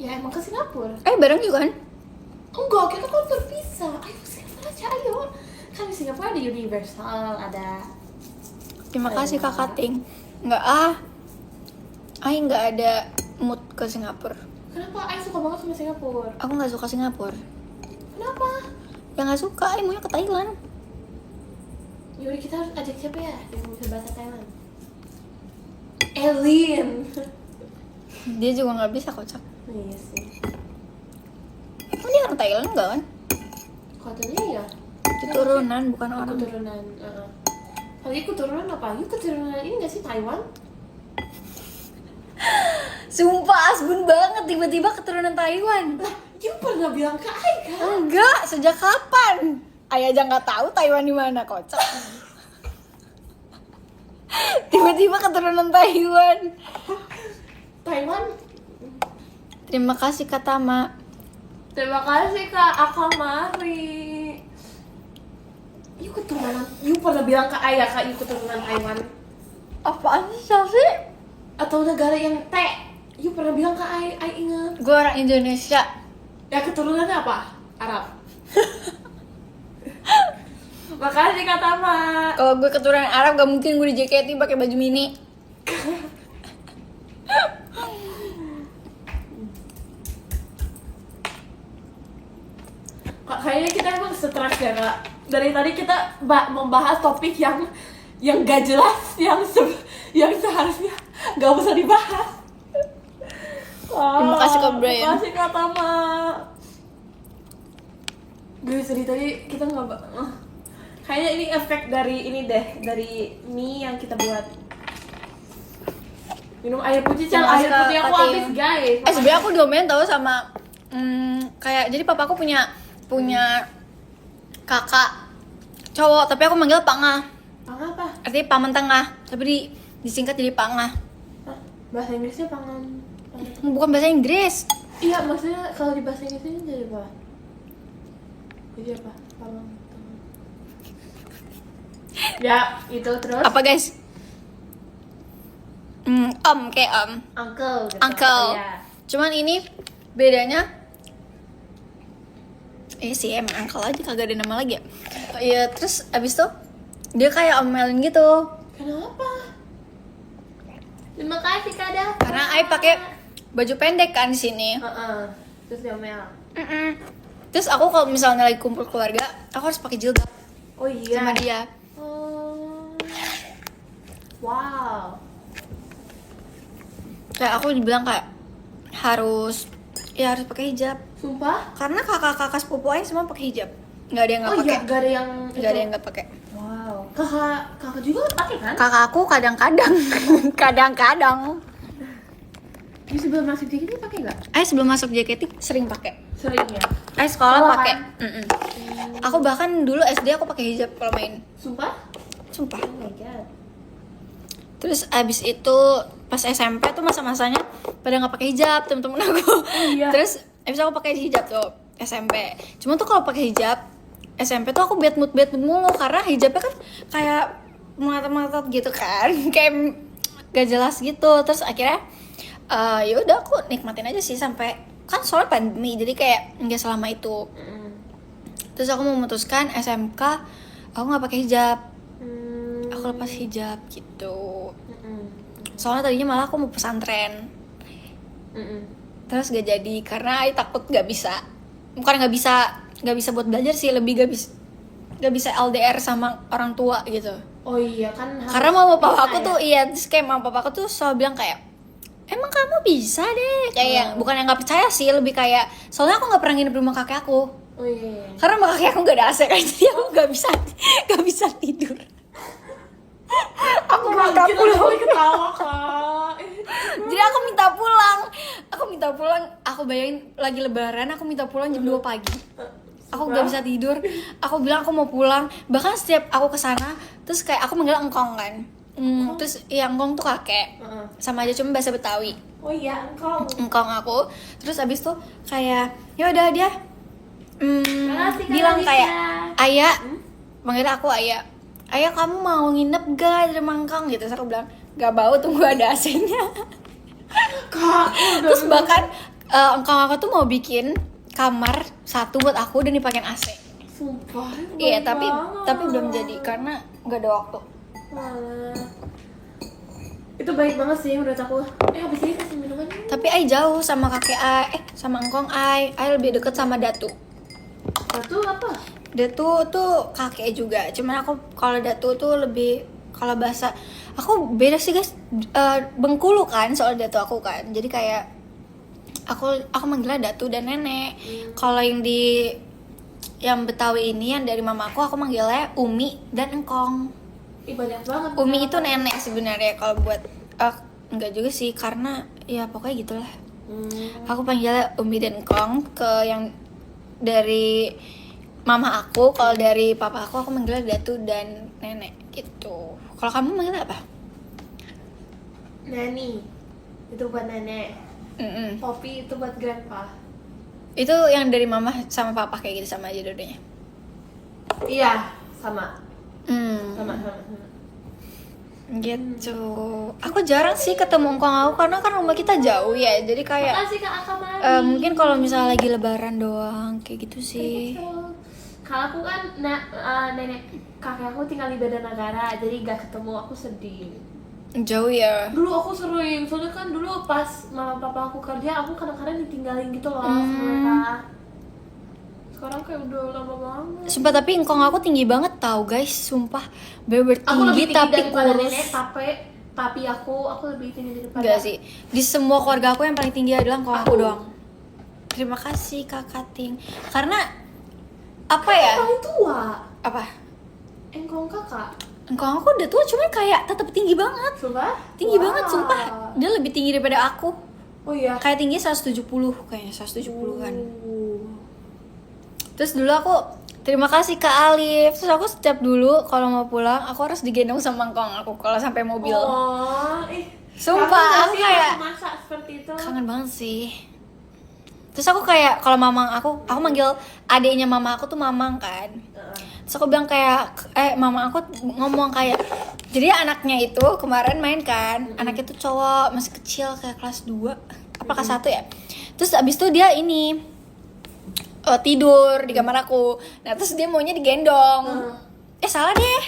Ya emang ke Singapura. Bareng juga kan? Enggak, kita kan berpisah. Ayo ke Singapura aja, ayo. Kan di Singapura ada Universal, ada. Terima kasih Ayo. Kakak Ting. Nggak nggak ada mood ke Singapura. Kenapa? Ayo suka banget sama Singapura. Aku nggak suka Singapura. Kenapa? Yang nggak suka, maunya ke Thailand. Yaudah kita harus ajak siapa ya yang bisa bahasa Thailand? Elin. Dia juga nggak bisa kocak. Iya sih. Oh, dia orang Thailand nggak kan? Katanya ya. Keturunan bukan orang. Keturunan. Kali keturunan apa? Yuk keturunan ini nggak sih Taiwan? Sumpah asbun banget tiba-tiba keturunan Taiwan. Lah, you pernah bilang ke Ai kan? Enggak, sejak kapan? Ayah aja nggak tahu Taiwan di mana kocak. Tiba-tiba keturunan Taiwan. Taiwan. Terima kasih Kak Tama. Terima kasih Kak Akamari. You keturunan. You pernah bilang ke Ai ya Kak, you keturunan Taiwan? Apaan sih? Atau negara yang T? You pernah bilang ke Ai ingat. Gue orang Indonesia. Ya keturunannya apa? Arab. Makasih Kak Tama. Kalau gue keturunan Arab gak mungkin gue di JKT pakai baju mini. Kak, kayaknya kita emang stres ya Kak. Dari tadi kita membahas topik yang gak jelas, yang seharusnya gak usah dibahas. Terima kasih Kak Brian. Terima kasih Kak Tama. Guys, dari tadi kita nggak kayaknya ini efek dari ini deh, dari mie yang kita buat. Minum air putih, Cel. Terima kasih, Air putih Kak aku Ting. habis, guys. Sebenarnya aku diomelin tau sama kayak jadi papaku punya kakak cowok, tapi aku manggil Pangah. Pang apa? Artinya paman tengah, tapi disingkat jadi Pangah. Hah? Bahasa Inggrisnya pangan. Bukan bahasa Inggris. Iya, maksudnya kalau di bahasa Inggrisnya jadi apa? Jadi apa? Pangan. Ya, itu terus. Apa guys? Kayak Uncle gitu. uncle. Iya. Cuman ini bedanya sih emang uncle aja, kagak ada nama lagi ya. Iya, terus abis itu dia kayak omelin gitu. Kenapa? Terima kasih Kak Dafa. Karena Ai pakai baju pendek kan di sini. Terus diomel. Terus aku kalau misalnya lagi kumpul keluarga, aku harus pakai jilbab Oh iya. sama dia. Wow. Kayak aku dibilang kayak harus pakai hijab. Sumpah? Karena kakak-kakak sepupu Ai semua pakai hijab. Nggak ada yang nggak Oh pakai. iya, gak ada yang Nggak ada yang nggak pakai. Wow. Kakak juga pakai kan? Kakak aku kadang-kadang, kadang-kadang. Di sebelum masuk JKT pakai nggak? Ai sebelum masuk JKT sering pakai. Sering ya. Ai sekolah Sekolah pakai. kan? Aku bahkan dulu SD aku pakai hijab kalau main. Sumpah? Sumpah. Oh my god. Terus abis itu pas SMP tuh masa-masanya pada nggak pakai hijab temen-temen aku. iya. Terus abis aku pakai hijab tuh SMP. Cuma tuh kalau pakai hijab SMP tuh aku bad mood mulu karena hijabnya kan kayak melotot-melotot gitu kan, kayak gak jelas gitu. Terus akhirnya ya udah aku nikmatin aja sih sampai kan soalnya pandemi jadi kayak nggak selama itu. Terus aku memutuskan SMK aku nggak pakai hijab, aku lepas hijab gitu. Soalnya tadinya malah aku mau pesantren. Terus gak jadi karena aku takut gak bisa, bukan gak bisa buat belajar sih, lebih gak bisa LDR sama orang tua gitu. Oh iya kan. Karena mama papa aku tuh terus kayak mama papa aku tuh selalu bilang kayak emang kamu bisa deh, kayak bukan yang nggak percaya sih, lebih kayak soalnya aku nggak pernah nginep di rumah kakek aku. Oh iya. Karena rumah kakek aku nggak ada AC kan, jadi aku nggak bisa tidur. Aku minta pulang. Ketawa Kak. Jadi aku minta pulang. Aku bayangin lagi lebaran, aku minta pulang jam 2 pagi. Aku nggak bisa tidur. Aku bilang aku mau pulang. Bahkan setiap aku kesana, terus kayak aku manggil engkong kan. Terus yang engkong tuh kakek. Sama aja cuma bahasa Betawi. Oh iya, Engkong aku. Terus abis tuh kayak ya udah dia Makasih, Kak bilang Alicia. kayak Ayah, manggil aku Ayah. Ayah kamu mau nginep gak di rumah engkong gitu. Terus aku bilang gak bau, tunggu ada AC-nya. Kak, Terus bahkan engkong aku tuh mau bikin kamar satu buat aku dan dipakein AC. sumpah. Iya, baik tapi banget. belum jadi karena nggak ada waktu. Walah. Itu baik banget sih menurut aku. Habis ini kasih minuman. Tapi Ai jauh sama kakek Ai, sama engkong Ai lebih deket sama Datu. Satu apa? Datu tuh kakek juga, cuman aku kalau Datu tuh lebih, kalau bahasa aku beda sih guys. Bengkulu kan soal Datu aku kan, jadi kayak aku manggilnya Datu dan nenek. Kalau yang Betawi ini yang dari mama aku manggilnya Umi dan engkong. Ih, banyak banget. Umi itu nenek sebenarnya kalau buat enggak juga sih, karena ya pokoknya gitulah. Aku panggilnya Umi dan engkong. Ke yang dari mama aku, kalau dari papa aku manggilnya Datu dan nenek gitu. Kalau kamu manggilnya apa? Nani. Itu buat nenek. Mm-mm. Poppy itu buat grandpa. Itu yang dari mama sama papa kayak gitu, sama aja dua-duanya. Iya, sama. Sama. Gitu. Aku jarang sih ketemu engkong aku karena kan rumah kita jauh ya. Jadi kayak Makasih Kak Akamari. mungkin kalau misalnya lagi lebaran doang kayak gitu sih. Kalau aku kan nenek kakek aku tinggal di beda negara, jadi gak ketemu, aku sedih. Jauh ya. Dulu aku sering, soalnya kan dulu pas mama papa aku kerja, aku kadang-kadang ditinggalin gitu loh sama mereka. Sekarang kayak udah lama banget. Sumpah tapi engkong aku tinggi banget tau guys, sumpah bener-bener Aku lebih tinggi tinggi tapi daripada kurus. nenek, papi aku lebih tinggi daripada. Enggak sih, di semua keluarga aku yang paling tinggi adalah engkong aku doang. Terima kasih kakak Ting. Karena apa ya? Paling tua. Apa? Engkong kakak. Engkong aku udah tua cuman kayak tetap tinggi banget. Sumpah? Tinggi banget sumpah. Dia lebih tinggi daripada aku. Oh iya. Kayak tinggi 170 kayaknya, 170 kan. Uh. Terus dulu aku terima kasih Kak Alif. Terus aku setiap dulu kalau mau pulang aku harus digendong sama engkong aku kalau sampai mobil. Oh, Sumpah, aku aku kayak masak seperti itu. kangen banget sih. Terus aku kayak kalau mamang aku manggil adiknya mama aku tuh mamang kan. Terus aku bilang kayak mama aku ngomong kayak, jadi anaknya itu kemarin main kan, anaknya tuh cowok masih kecil kayak kelas 2 apa kelas 1 ya. Terus abis itu dia ini tidur di kamar aku. Nah terus dia maunya digendong. Salah deh.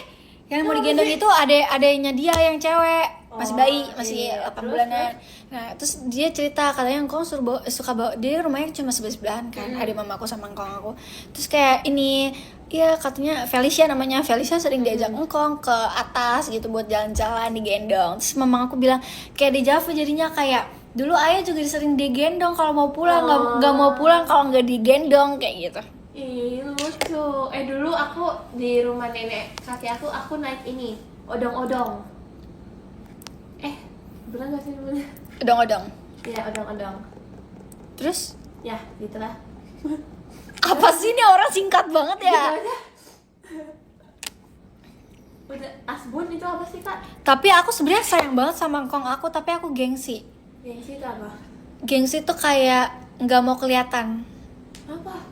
Yang mau digendong itu adeknya dia yang cewek, masih bayi, masih 8 bulanan. Nah terus dia cerita katanya engkong suka bawa, dia rumahnya cuma sebelah-sebelahan kan, adik mamaku sama engkong aku. Terus kayak ini, ya katanya Felicia namanya, Felicia sering diajak engkong ke atas gitu buat jalan-jalan digendong. Terus mama aku bilang kayak di Java jadinya kayak dulu ayah juga sering digendong kalau mau pulang, nggak mau pulang kalau nggak digendong kayak gitu. Ih, lucu. Dulu aku di rumah nenek kakek aku naik ini, odong-odong. Bener gak sih namanya? Odong-odong. Iya, odong-odong. Terus Ya, gitulah. apa sih ini orang singkat banget ya? Gitu aja. Udah, asbun itu apa sih, Kak? Tapi aku sebenarnya sayang banget sama engkong aku, tapi aku gengsi. Gengsi itu apa? Gengsi tuh kayak nggak mau kelihatan. Apa?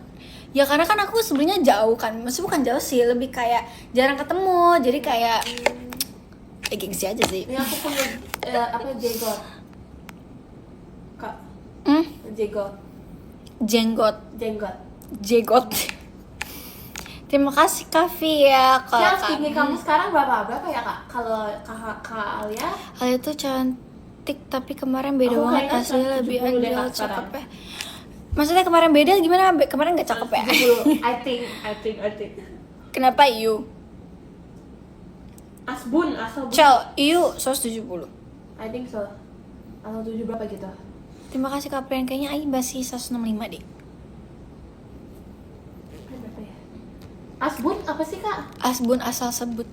Ya karena kan aku sebenarnya jauh kan, maksudnya bukan jauh sih, lebih kayak jarang ketemu, jadi kayak gengsi aja sih. Ini aku punya jenggot. Kak, jenggot. Jenggot. Terima kasih Kavi ya kalau Siapa tinggi kamu sekarang berapa ya, Kak? Kalau Kak Alia? Alia tuh cantik tapi kemarin beda Aku banget, kayaknya aslinya lebih 170 deh, anjel Kak, sekarang. cakep ya. Maksudnya kemarin beda gimana? Kemarin gak cakep ya? 70. I think. Kenapa you? Asbun. Cel, you 170. I think so. Atau 7 berapa gitu. Terima kasih Kak Pren, kayaknya Ai masih 165 deh. Berapa ya? Asbun apa sih, Kak? Asbun asal sebut.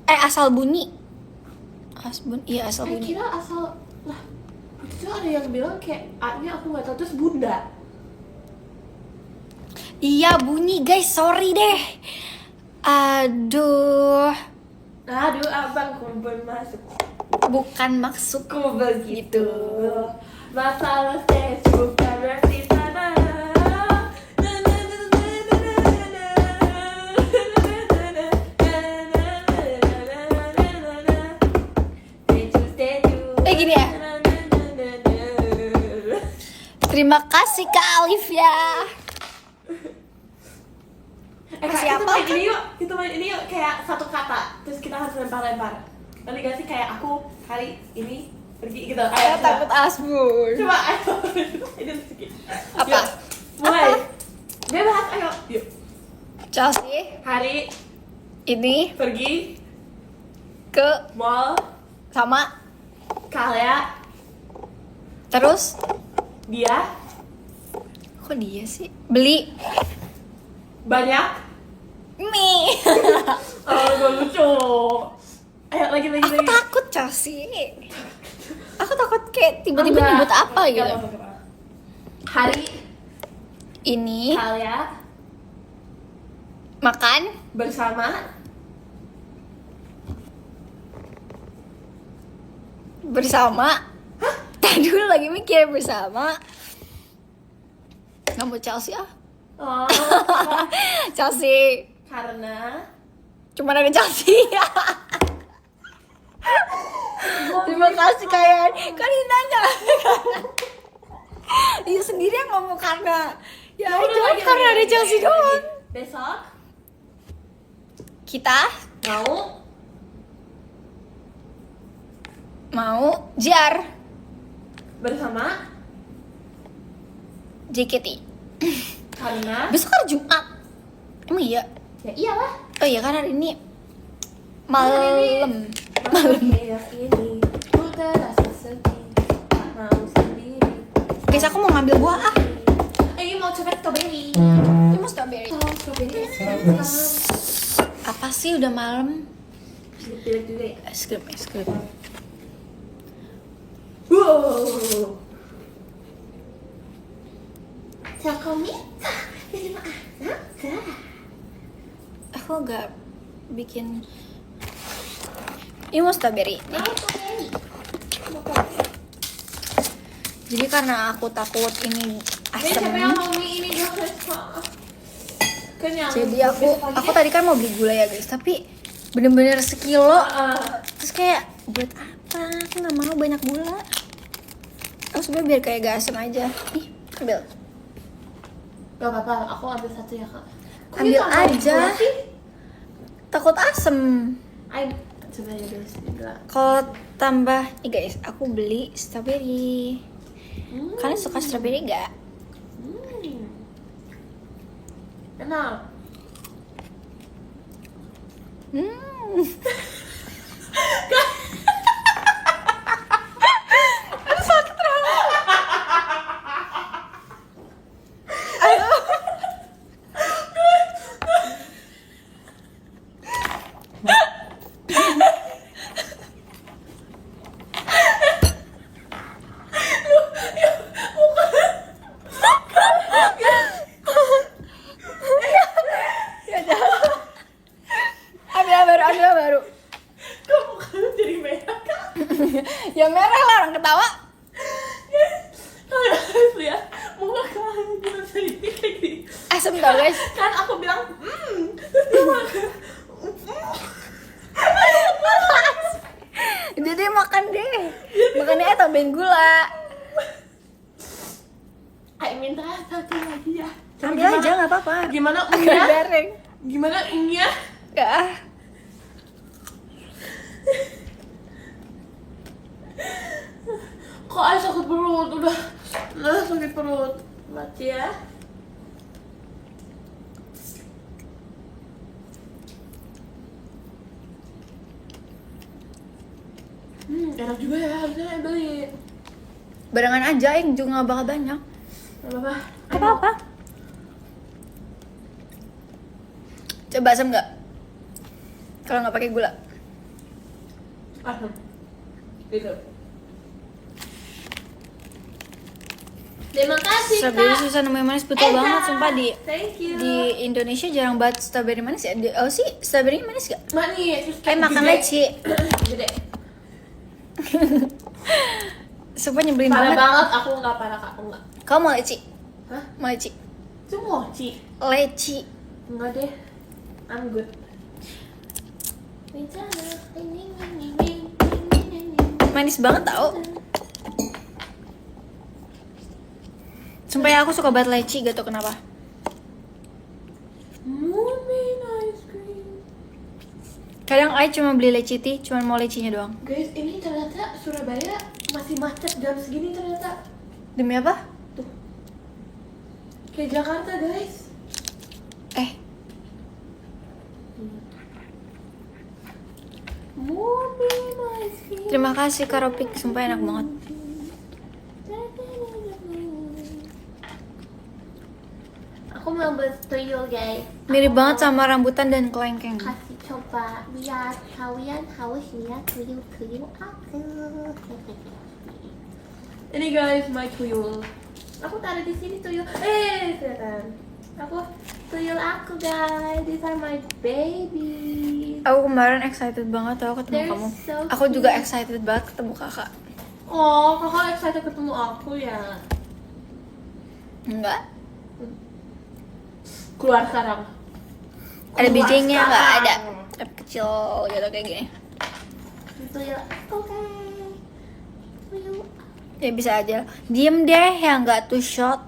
Asal bunyi. Asbun, iya asal bunyi. Kira asal lah. Itu ada yang bilang kayak A-nya aku nggak tahu, terus Bunda. Iya bunyi guys, sorry deh. Aduh. Aduh, abang kubur masuk. Bukan maksudku begitu. Masalah seks bukan berarti tanah. Gini ya. Terima kasih Kak Alivia. Kasih apa? main ini yuk, kita main ini yuk kayak satu kata, terus kita harus lempar-lempar. Nanti gak sih kayak aku hari ini pergi gitu. Saya takut asbun. Coba ayo. Ini sedikit. Apa? Yuk, mulai. Bebas, ayo. Yuk. Chelsea Hari ini pergi ke mall sama Kalea, terus dia kok dia sih beli banyak. mie. Oh, gue lucu. Ayo lagi. Aku takut Chelsea. Aku takut kayak tiba-tiba Enggak. nyebut apa Enggak gitu. apa-apa. Hari Ini Kalea makan bersama. Tadi dulu lagi mikir bersama. Nggak mau Chelsea ah. Oh, Chelsea. karena Cuma ada Chelsea. Terima kasih kalian. Kan ini nanya. Dia sendiri yang ngomong karena. Ya Udah, itu lagi, karena lagi, ada lagi, Chelsea lagi, doang. lagi. Besok Kita mau jar bersama JKT. karena Besok hari Jumat. Emang iya? ya iyalah. Oh iya kan hari ini malam. Malam ini ku terasa sedih, tak mau sendiri. Guys, aku mau ngambil buah ah. Ayo mau coba strawberry. Ini mau strawberry. Oh, strawberry es krim. Apa sih udah malam? Pilih dulu ya. Es krim. Wow. Sakomita, terima kasih. Aku gak bikin. Ini mau strawberry. Mau strawberry. Jadi karena aku takut ini asam. Siapa yang mau mie ini guys? Kenyang. Jadi aku tadi kan mau beli gula ya guys, tapi bener-bener sekilo. Terus kayak buat apa? Aku nggak mau banyak gula. Aku sebenarnya biar kayak gak asam aja. Ih, ambil. Gak apa-apa, aku ambil satu ya kak. Kok Ambil dia tambahin aja. gula sih? Takut asem. Ayo, coba ya guys. Kalau tambah, nih guys, aku beli strawberry. Kalian suka strawberry nggak? Enak. Hmm. Ambil baru. Kok muka lu jadi merah kak? Ya merah lah orang ketawa. Kalian harus lihat muka kalian gimana ini kayak gini. Asem tau guys. Kan aku bilang, terus dia makan. Jadi makan deh. Makannya tambahin gula. Ayo minta satu lagi ya. Ambil aja nggak apa-apa. Gimana Agak unnya? garing. Gimana unnya? Gak. Kok ayo sakit perut udah sakit perut mati ya. Enak juga ya, harusnya beli. Barengan aja yang juga nggak bakal banyak. Gak apa-apa. Apa-apa. Coba asam nggak? Kalau nggak pakai gula. Asam. Gitu. Terima kasih Strawberry Kak. susah nemuin manis, betul banget. Sumpah Thank you. di Indonesia jarang banget strawberry manis ya. Oh sih, strawberry manis gak? Manis. Terus kayak Makan gede. leci. Gede. Sumpah nyebelin Parah banget. banget. Aku nggak parah Kak. Aku nggak. Kamu mau leci? Hah? Mau leci? Itu mochi. Leci. Enggak deh. I'm good. Manis banget tau. Sumpah ya, aku suka banget leci, gak tau kenapa. Moonbeam ice cream. Kadang Ai cuma beli leci tea, cuma mau lecinya doang. Guys, ini ternyata Surabaya masih macet jam segini ternyata. Demi apa? Tuh. Kayak Jakarta, guys. Moonbeam ice cream. Terima kasih Karopik, sumpah enak banget. Aku mau buat tuyul, guys. Mirip banget sama rambutan dan kelengkeng. Kasih coba biar kalian haus lihat tuyul-tuyul aku. Ini guys, my tuyul. Aku taruh di sini tuyul. Kelihatan. Aku tuyul aku, guys. These are my baby. Aku kemarin excited banget tau ketemu They're kamu. so Aku juga cute. excited banget ketemu kakak. Oh, kakak excited ketemu aku ya. Enggak? Keluar sekarang. Ada Keluar bijinya nggak sekarang. ada? Tapi kecil gitu kayak gini. Tuyul aku, guys. Tuyul. Ya bisa aja. Diem deh yang nggak too short.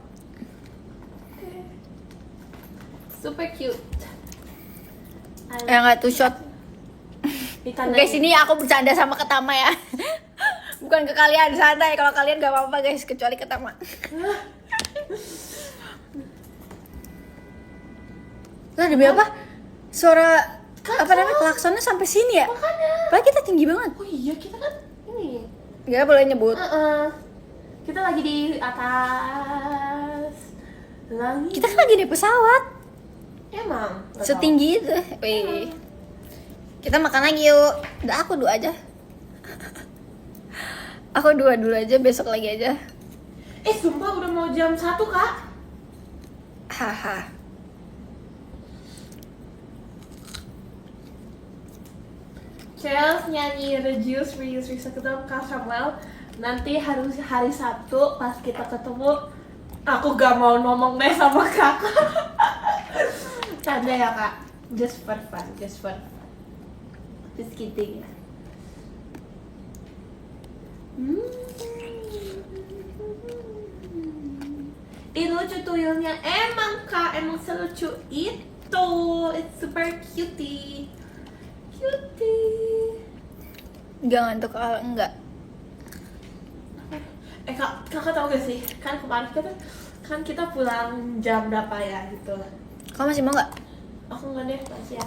Super cute. Yang nggak too short. Ditandain. Guys, ini aku bercanda sama Ketama ya. Bukan ke kalian, santai. Kalau kalian gak apa-apa guys, kecuali Ketama. Lah demi apa? Suara apa namanya klaksonnya sampai sini ya? Makanya. Padahal kita tinggi banget. Oh iya, kita kan ini. Gak boleh nyebut. Kita lagi di atas langit. Kita kan lagi di pesawat. Emang nggak tahu. Setinggi itu. Wih. Kita makan lagi yuk. Udah aku dua aja. Aku dua dulu aja, besok lagi aja. Sumpah udah mau jam 1 Kak. Haha. Chels nyanyi Reduce, ketemu Kak Samuel. Nanti hari Sabtu pas kita ketemu, aku gak mau ngomong deh sama kakak. Canda ya Kak. Just for fun. Just kidding. Ini lucu tuyulnya. Emang Kak, emang selucu itu. It's super cutie. Gak ngantuk kalau enggak. Kakak tahu gak sih? Kan kemarin kita pulang jam berapa ya gitu. Kamu masih mau nggak? Aku nggak deh, masih ya.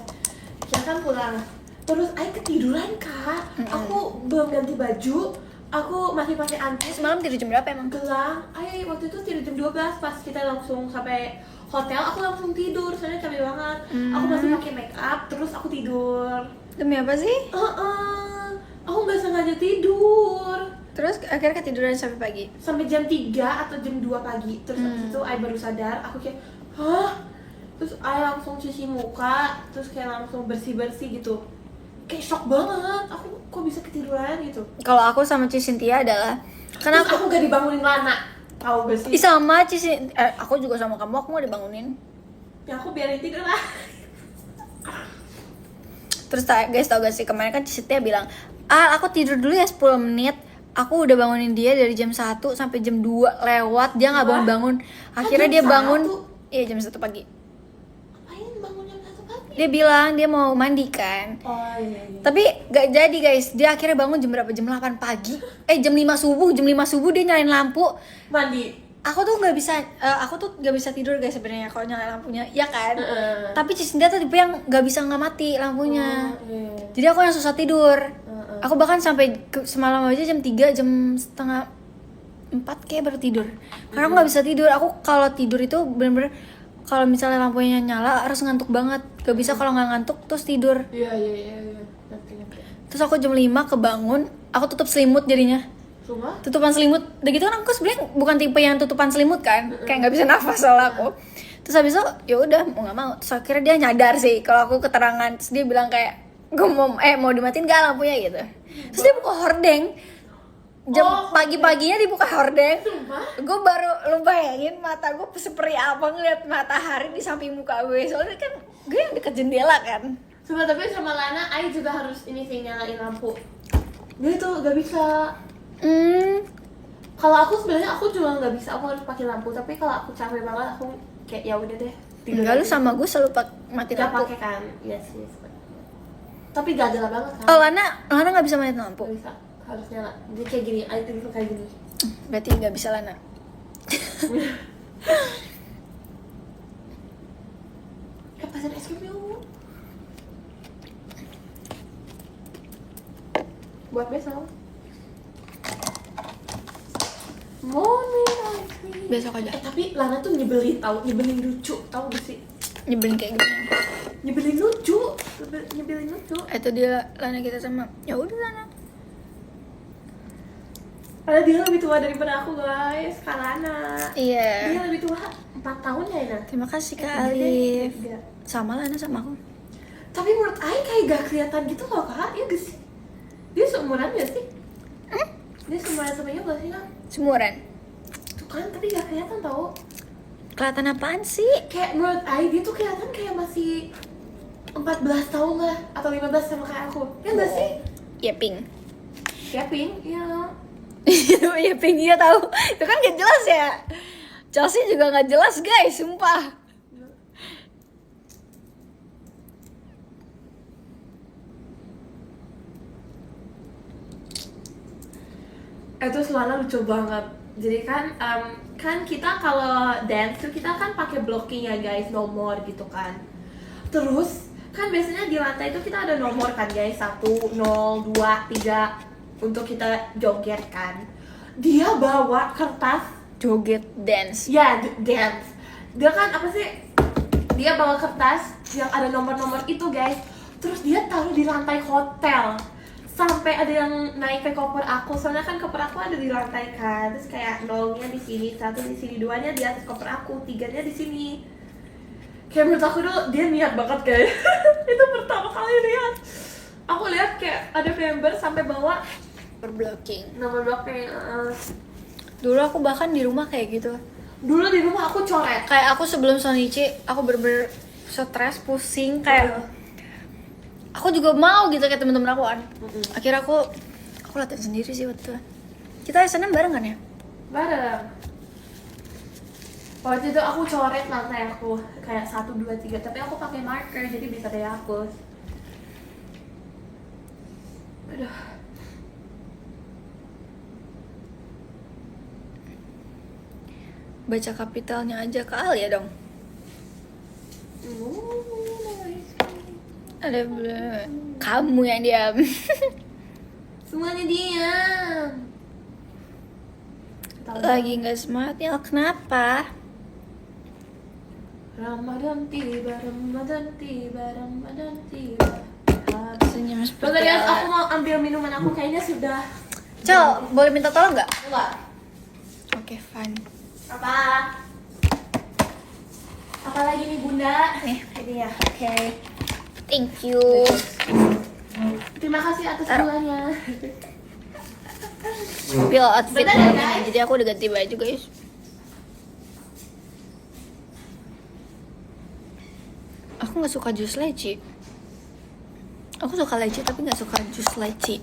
Kita kan pulang. Terus Ai ketiduran Kak. Aku belum ganti baju. Aku masih pakai antes. Semalam tidur jam berapa emang? Gelang. Ai waktu itu tidur jam 12 pas kita langsung sampai hotel. Aku langsung tidur, soalnya capek banget. Aku masih pakai make up, terus aku tidur. Demi apa sih? Aku nggak sengaja tidur. Terus akhirnya ketiduran sampai pagi. Sampai jam 3 atau jam 2 pagi. Terus abis itu Ai baru sadar, aku kayak, hah? Terus Ai langsung cuci muka, terus kayak langsung bersih-bersih gitu. Kayak shock banget, aku kok bisa ketiduran gitu. Kalau aku sama Cynthia adalah karena Terus aku gak dibangunin Lana. Tahu gak sih? Ih, sama aku juga sama kamu, aku mau dibangunin. Ya aku biarin tidur lah. Terus guys tau gak sih kemarin kan Cynthia bilang, aku tidur dulu ya 10 menit. Aku udah bangunin dia dari jam 1 sampai jam 2 lewat, dia nggak bangun-bangun. Akhirnya jam dia bangun, 1? iya jam 1 pagi. Ngapain bangun jam 1 pagi? Dia bilang dia mau mandi kan. Oh iya. Tapi gak jadi guys, dia akhirnya bangun jam berapa? Jam 8 pagi. Jam 5 subuh, dia nyalain lampu. Mandi. Aku tuh nggak bisa tidur guys sebenarnya kalau nyalain lampunya, ya kan? Tapi Cynthia tuh tipe yang nggak bisa nggak mati lampunya. Iya. Jadi aku yang susah tidur. Aku bahkan sampai semalam aja jam 3, jam setengah 4 kayak baru tidur. Karena aku nggak bisa tidur. Aku kalau tidur itu bener-bener kalau misalnya lampunya nyala harus ngantuk banget. Gak bisa kalau nggak ngantuk terus tidur. Iya. Ngerti. Terus aku jam 5 kebangun, aku tutup selimut jadinya. Sumpah? tutupan selimut. Udah gitu kan aku sebenarnya bukan tipe yang tutupan selimut kan, kayak nggak bisa nafas soal aku. Terus habis itu ya udah mau nggak mau. Terus akhirnya dia nyadar sih kalau aku keterangan. Terus dia bilang kayak gue mau dimatiin gak lampunya gitu. Terus dia buka hordeng. Jam pagi-paginya dibuka hordeng. Gue baru lu bayangin mata gue seperti apa ngeliat matahari di samping muka gue. Soalnya kan gue yang deket jendela kan. Sumpah, tapi sama Lana, Ai juga harus ini sih nyalain lampu. Dia tuh gak bisa. Kalau aku sebenarnya aku juga nggak bisa, aku harus pakai lampu. Tapi kalau aku capek banget, aku kayak ya udah deh. Enggak, lu sama gue selalu mati Gak lampu. pakai kan? Yes. Tapi gak jelas banget kan? Oh, Lana nggak bisa main lampu. Gak bisa, harus nyala. Dia kayak gini, Ai tuh kayak gini. Berarti nggak bisa Lana. Pesan es krim yuk. Buat besok. Morning ice cream. Besok aja. Tapi Lana tuh nyebelin lucu, tau gak sih? Nyebelin kayak gini. Nyebelin lucu. Itu dia Lana kita sama. Ya udah Lana. Padahal dia lebih tua daripada aku guys, Kak Lana. Iya. Dia lebih tua 4 tahun ya Ina? Terima kasih Kak Alif. Tiga. Sama Lana sama aku. Tapi menurut Ai kayak gak kelihatan gitu loh Kak, iya gak sih? Dia seumuran gak sih? Dia seumuran sama Iyo gak sih Kak? Semuran. Tuh kan, tapi gak kelihatan tau. Kelihatan apaan sih? Kayak menurut Ai dia tuh kelihatan kayak masih 14 tahun lah, atau 15 sama kayak aku. Ya gak sih? Ya pink. Kayak Pink, iya. Ya pink dia tahu. Itu kan gak jelas ya. Chelsea juga gak jelas guys, sumpah. Terus Lana lucu banget. Jadi kan kan kita kalau dance tuh kita kan pakai blocking ya guys, nomor gitu kan. Terus kan biasanya di lantai itu kita ada nomor kan guys, 1, 0, 2, 3 untuk kita joget kan. Dia bawa kertas Joget dance. ya dance. Dia kan apa sih? Dia bawa kertas yang ada nomor-nomor itu guys. Terus dia taruh di lantai hotel. Sampai ada yang naik ke koper aku, soalnya kan koper aku ada di lantai kan. Terus kayak 0-nya di sini, 1 di sini, 2-nya di atas koper aku, 3-nya di sini. Kayak menurut aku dulu dia niat banget guys. Itu pertama kali lihat. Aku lihat kayak ada member sampai bawa Berblocking. nomor bloknya. Dulu aku bahkan di rumah kayak gitu. Dulu di rumah aku coret. Kayak aku sebelum Sonichi, aku bener-bener stres, pusing kayak. Aku juga mau gitu kayak temen-temen aku kan. Akhirnya aku latihan sendiri sih waktu itu. Kita SNM bareng kan ya? Bareng. Waktu itu aku coret lantai aku kayak 1, 2, 3, tapi aku pakai marker jadi bisa dihapus. Aduh. Baca kapitalnya aja ke Alia dong. Ada kamu yang diam. Semuanya diam. Lagi nggak semangat ya, kenapa? Ramadan tiba, Ramadan tiba. Senyum Bentar seperti ya, aku ala. mau ambil minuman aku kayaknya sudah. Cel, boleh minta tolong nggak? Enggak. Oke, fine. Apa? Apa lagi nih Bunda? Ini ya. Oke. Thank you. Terima kasih atas Taruh. duanya. Tapi outfit Bentar ya, ini, guys. jadi aku udah ganti baju guys. Aku nggak suka jus leci. Aku suka leci tapi nggak suka jus leci.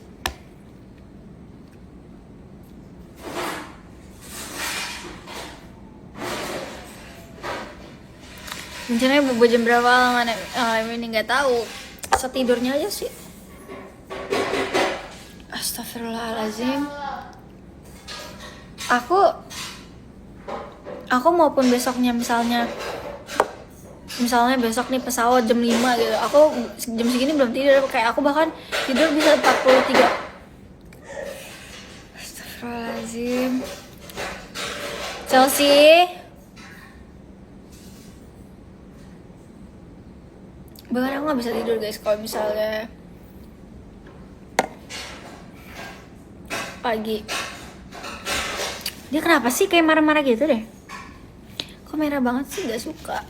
Rencananya bobo jam berapa mana ini nggak tahu. Setidurnya aja sih. Astagfirullahaladzim. Aku maupun besoknya misalnya besok nih pesawat jam 5 gitu. Aku jam segini belum tidur, kayak aku bahkan tidur bisa 43. Astagfirullahaladzim. Chelsea. Bahkan aku gak bisa tidur guys kalau misalnya pagi. Dia kenapa sih kayak marah-marah gitu deh? Kok merah banget sih, gak suka.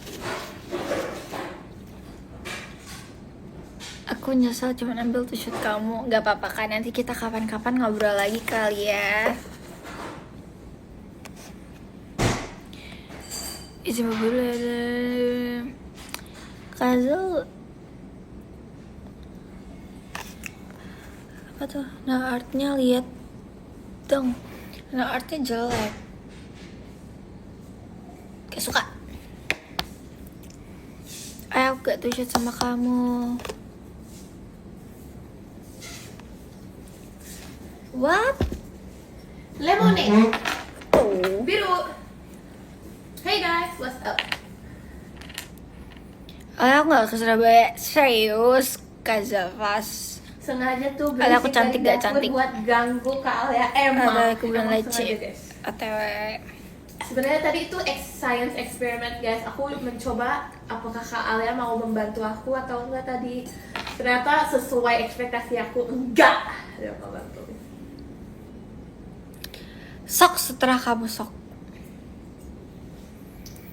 Aku nyesel cuma ambil tuh shoot kamu. Gak apa-apa kan, nanti kita kapan-kapan ngobrol lagi kali ya. Izin boleh. Kazel. Apa tuh? Nah artnya lihat dong. Nah artnya jelek. Gak suka. Ayo aku gak tuh shoot sama kamu. What? Lemonade. Oh. Biru. Hey guys, what's up? Aku gak ke Surabaya. Serius, Kazavas. Sengaja tuh Ada aku berisik cantik dari gak dapur cantik? buat ganggu Kak Alia. Emang. Ada aku bilang Emang sengaja, leci. guys. OTW. Sebenarnya tadi itu science experiment guys. Aku mencoba apakah Kak Alia mau membantu aku atau enggak tadi. Ternyata sesuai ekspektasi aku, enggak. Dia mau bantu. Sok setelah kamu sok.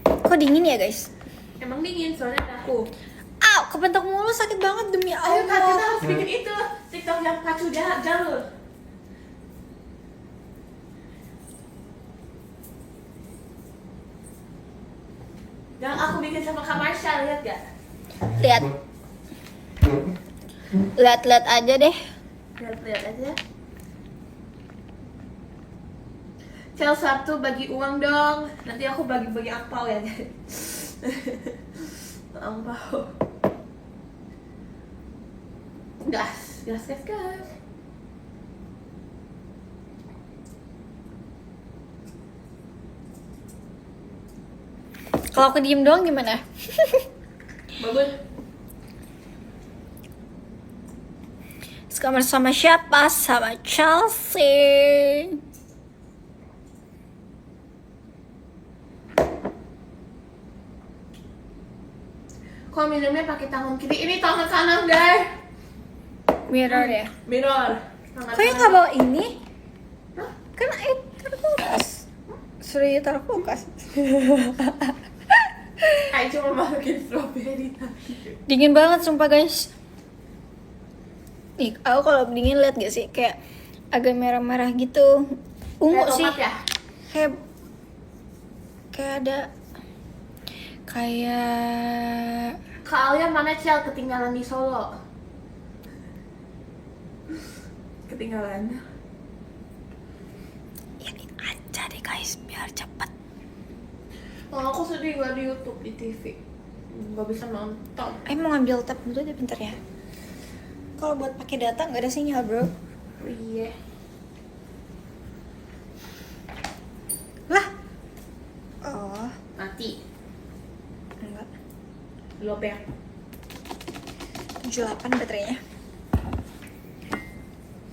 Kok dingin ya guys? Emang dingin soalnya ada aku. Au, kepentok mulu, sakit banget demi Ayo Kak, kita Allah. harus bikin itu TikTok yang pacu jalur. Yang aku bikin sama Kak Marsha, lihat gak? Lihat. Lihat-lihat aja deh. Lihat-lihat aja. Cel satu bagi uang dong. Nanti aku bagi-bagi angpau ya guys. Angpau. Gas, gas, gas, gas. Kalau aku diem doang gimana? Bagus. Sekamar sama siapa? Sama Chelsea. Kok minumnya pakai tangan kiri? Ini tangan kanan guys. Mirror ya. Mirror. Tangan Kok yang kanan. nggak bawa ini? Hah? Kan taruh kulkas. Suruh taruh kulkas. Ayo cuma masukin strawberry tadi. Dingin banget sumpah guys. Nih, aku kalau dingin lihat gak sih kayak agak merah-merah gitu. Ungu Kayak sih. tomat ya? Kayak ada kayak Kak Alia mana Cel ketinggalan di Solo? Ketinggalan. ini aja deh guys biar cepet. Oh, aku sedih gak di YouTube, di TV. Gak bisa nonton. Mau ngambil tab dulu deh bentar ya. Kalau buat pakai data nggak ada sinyal bro. Oh, iya. Lah. Oh Mati. enggak. Lobek. 78 baterainya.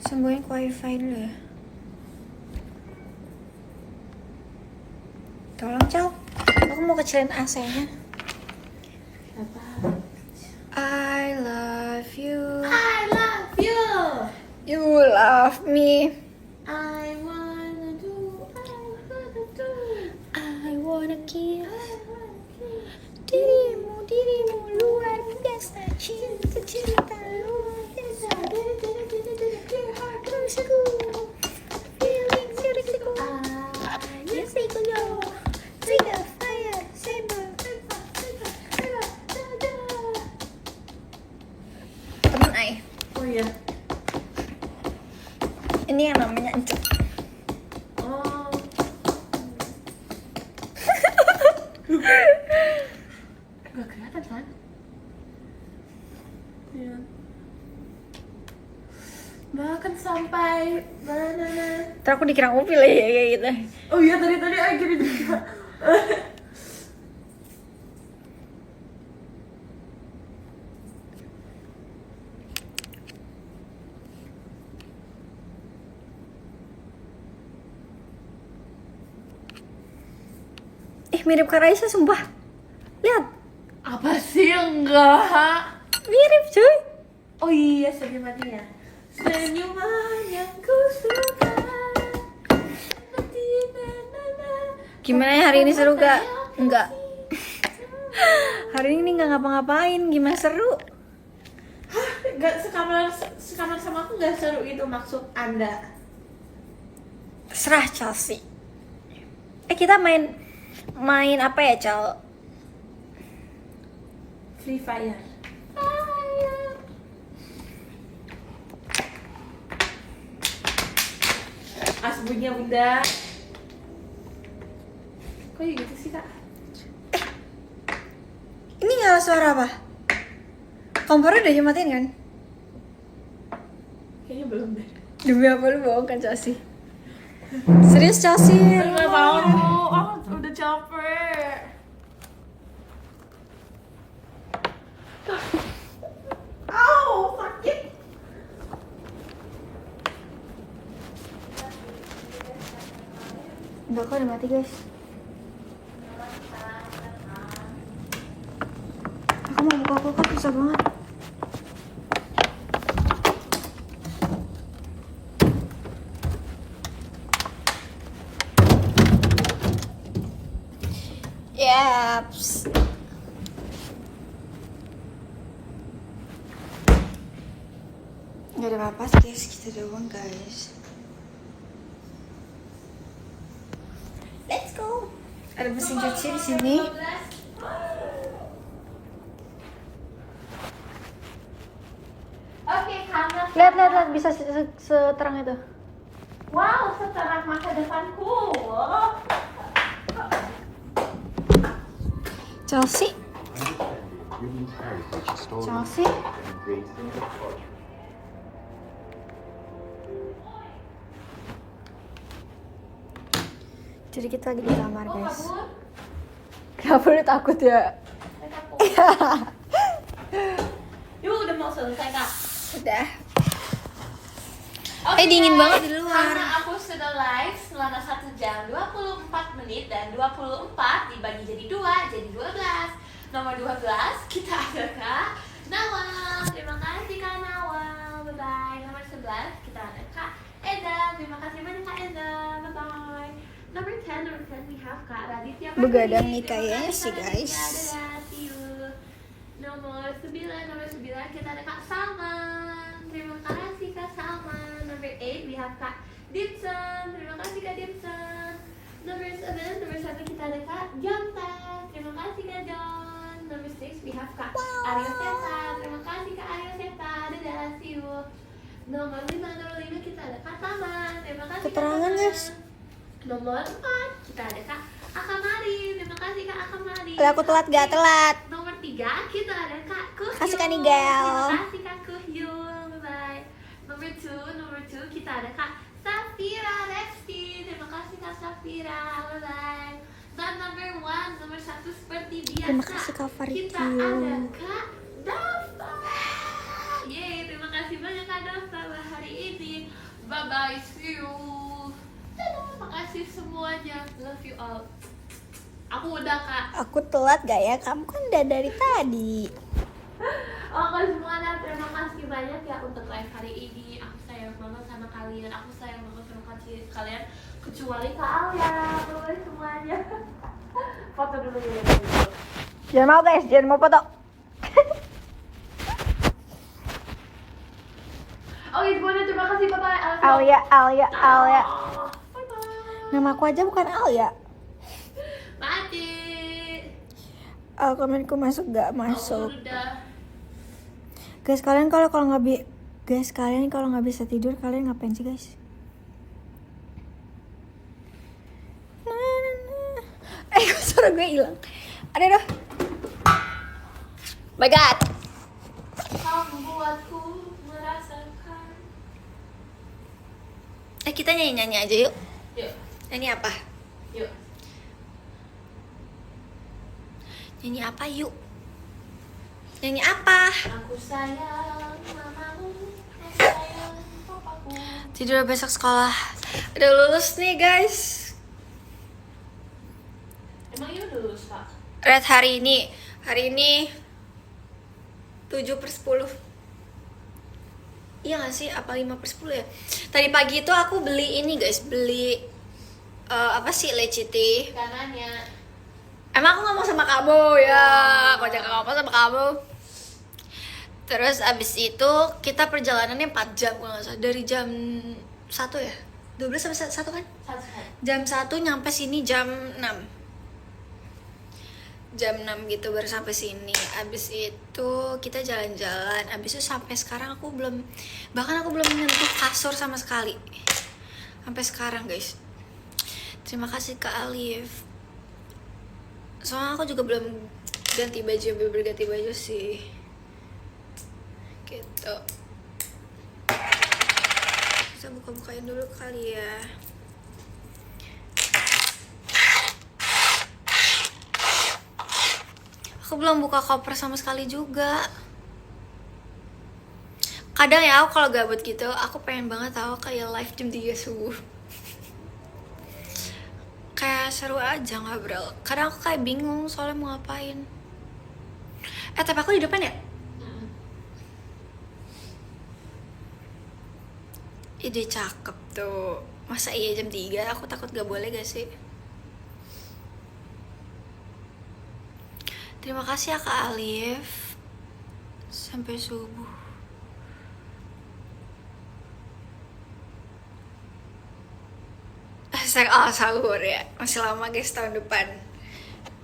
Sembuhin ke wifi dulu ya. Tolong Cal, aku mau kecilin AC-nya. Apa? I love you. I love you. You love me. I wanna do. I wanna kiss. Dirimu luar biasa. Cinta luar biasa. Terusku. Feeling diriku. Yes, I go. Trigger fire. Saber. Temen Ai. Oh iya. Ini yang namanya Encuk. Oh. Gak kelihatan kan? Iya. Bahkan sampai mana? Ntar aku dikira ngupil ya kayak gitu. Oh iya tadi akhirnya juga. Mirip Kak Raisa sumpah. Lihat. Apa sih enggak? Mirip cuy. Oh iya senyumannya. Senyuman yang ku suka. Seperti Gimana ya hari ini seru gak? Enggak. Hari ini nggak ngapa-ngapain, gimana seru? Hah, gak sekamar sama aku gak seru itu maksud Anda? Terserah Chelsea. Kita main apa ya, Chel? Free Fire. Asbunya bunda. Kok ya gitu sih kak? Ini nyala suara apa? Kompornya udah dimatiin kan? Kayaknya belum deh. Demi apa lu bohong kan Chelsea? Serius Chelsea? Nggak tahu, aku udah capek. Au, sakit. Enggak kok udah mati guys. Aku mau buka kulkas susah banget. Yaps. Gak ada apa-apa sih guys, kita doang guys. Let's go. Ada mesin cuci di sini. Oke, karena Lihat bisa seterang itu. wow, seterang masa depanku. Chelsea. Chelsea. Jadi kita lagi di kamar guys. Kenapa lu takut ya? Yuk, udah mau selesai kak. Udah. Oke, Dingin guys, banget di luar. Karena aku sudah live selama 1 jam 24 menit dan 24 dibagi jadi 2, jadi 12. Nomor 12 kita ada Kak Nawal. Terima kasih Kak Nawal. Bye bye. Nomor 11 kita ada Kak Eda. Terima kasih banyak Kak Eda. Bye bye. Nomor 10 we have Kak Raditya. Begadang nih kayaknya sih guys. Dadah, see you. Nomor 9 kita ada Kak Salman. Terima kasih Kak Salman. Number 8 we have Kak Dimson. Terima kasih Kak Dimson. Number 7 kita ada Kak Jonta. Terima kasih Kak Jon. Number 6 we have Kak Aryo Seta. Terima kasih Kak Aryo Seta. Dadah, see you. Nomor 5 kita ada Kak Taman. Terima kasih Kak Keterangan, Taman. guys. Nomor 4 kita ada Kak Akamari. Terima kasih Kak Akamari. Aku telat gak telat. Nomor 3 kita ada Kak Kuhyul. Kasih Kak Nigel. Terima kasih Kak Kuhyul. Bye bye. Nomor 2 kita ada Kak Safira Lesti. Terima kasih Kak Safira. Bye bye. Dan nomor 1 seperti biasa. Terima kasih Kak Farikyu. Kita ada Kak Dafa. Yeay, terima kasih banyak Kak Dafa hari ini. Bye bye, see you. Dadah, makasih semuanya. Love you all. Aku udah Kak. Aku telat gak ya? Kamu kan udah dari tadi. Oke semuanya, terima kasih banyak ya untuk live hari ini. Aku sayang banget sama kalian. Aku sayang banget sama kalian. Kecuali Kak Alia. Bye semuanya. Foto dulu ya. Jangan mau guys, jangan mau foto. Oke semuanya, terima kasih. Bye bye. Alia. Bye bye. Nama aku aja bukan Alia. Mati. Komenku masuk gak masuk? Udah. Guys kalian kalau nggak bisa tidur kalian ngapain sih guys? Suara gue hilang. Ada dah. My God. Kamu buatku merasakan. Kita nyanyi aja yuk. Yuk. Nyanyi apa? Yuk. Nyanyi apa yuk? Nyanyi apa? Aku sayang mamamu. Aku sayang papaku. Tidur besok sekolah. Udah lulus nih guys. Emang iya udah lulus Kak? Red hari ini 7/10. Iya gak sih? Apa 5/10 ya? Tadi pagi itu aku beli ini guys. Beli apa sih leciti? Kanannya. Emang aku ngomong sama kamu ya, aku jangan ngomong sama kamu. Terus abis itu kita perjalanannya 4 jam kalau nggak salah, dari jam 1 ya, 12 sampai 1 kan? Jam 1 nyampe sini jam 6. Jam 6 gitu baru sampai sini. Abis itu kita jalan-jalan. Abis itu sampai sekarang aku belum menyentuh kasur sama sekali. Sampai sekarang guys. Terima kasih Kak Alif. Soalnya aku juga belum ganti baju, belum ganti baju sih. Gitu. Bisa buka-bukain dulu kali ya. Aku belum buka koper sama sekali juga. Kadang ya aku kalau gabut gitu, aku pengen banget tahu kayak live jam 3 subuh. Kayak seru aja ngobrol. Kadang aku kayak bingung soalnya mau ngapain. Tapi aku di depan ya? Ide cakep tuh. Masa iya jam 3? Aku takut gak boleh gak sih? Terima kasih ya Kak Alif. Sampai subuh. Sahur ya. Masih lama guys, tahun depan.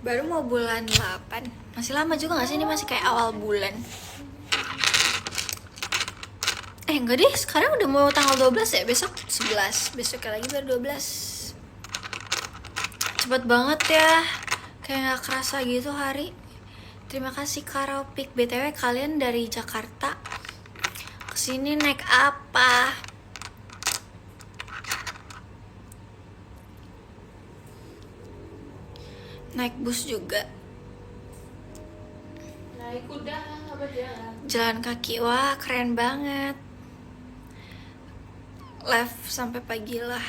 Baru mau bulan 8. Masih lama juga gak sih? Ini masih kayak awal bulan. Enggak deh, sekarang udah mau tanggal 12 ya. Besok 11. Besoknya lagi baru 12. Cepet banget ya. Kayak gak kerasa gitu hari. Terima kasih Karopik. BTW kalian dari Jakarta kesini naik apa? Naik bus juga. Naik kuda apa jalan? Jalan kaki, wah keren banget. Live sampai pagi lah.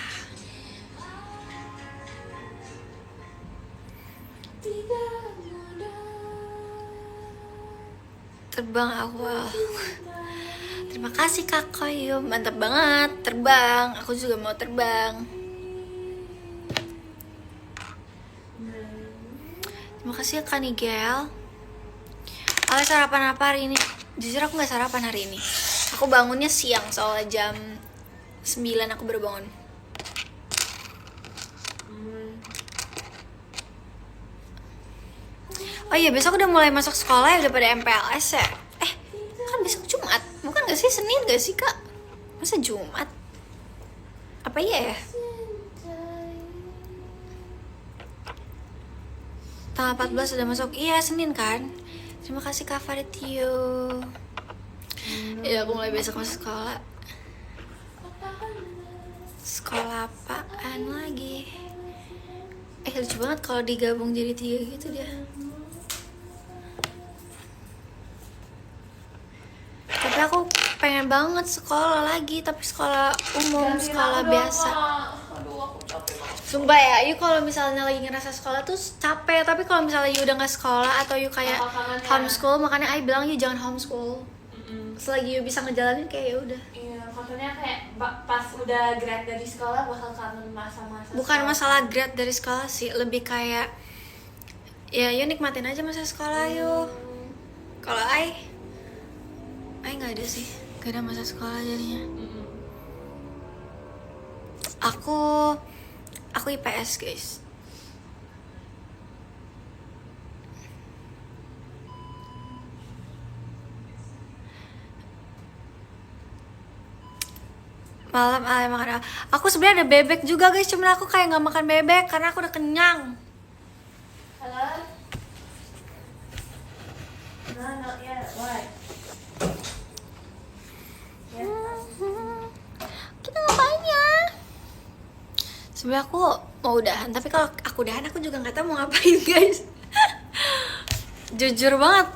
Terbang awal. Terima kasih Kak Koyum, mantap banget terbang. Aku juga mau terbang. Terima kasih ya Kak Nigel. Aku sarapan apa hari ini? Jujur aku gak sarapan hari ini. Aku bangunnya siang soalnya jam 9 aku baru bangun. Oh iya, besok udah mulai masuk sekolah ya, udah pada MPLS ya. Kan besok Jumat, bukan gak sih? Senin gak sih Kak? Masa Jumat? Apa iya ya? Tanggal 14 udah masuk, iya Senin kan? Terima kasih Kak Faritio. Ya aku mulai besok masuk sekolah. Sekolah apaan lagi? Lucu banget kalau digabung jadi 3 gitu dia. Tapi aku pengen banget sekolah lagi, tapi sekolah umum, sekolah biasa. Aduh, aku capek banget. Sumpah ya, Yu kalau misalnya lagi ngerasa sekolah tuh capek. Tapi kalau misalnya Yu udah gak sekolah atau Yu kayak homeschool, makanya Ai bilang Yu jangan homeschool. Selagi Yu bisa ngejalanin kayak ya udah. Iya, maksudnya kayak pas udah grad dari sekolah bakal kangen masa-masa. Bukan masalah grad dari sekolah sih, lebih kayak ya Yu nikmatin aja masa sekolah Yu. Kalau Ai nggak ada sih, gak ada masa sekolah jadinya. Aku IPS guys. Malam makan. Aku sebenarnya ada bebek juga guys, cuman aku kayak nggak makan bebek karena aku udah kenyang. Halo? No, not yet. Why? Kita ngapain ya? Sebenarnya aku mau udahan, tapi kalau aku udahan aku juga nggak tahu mau ngapain guys. Jujur banget.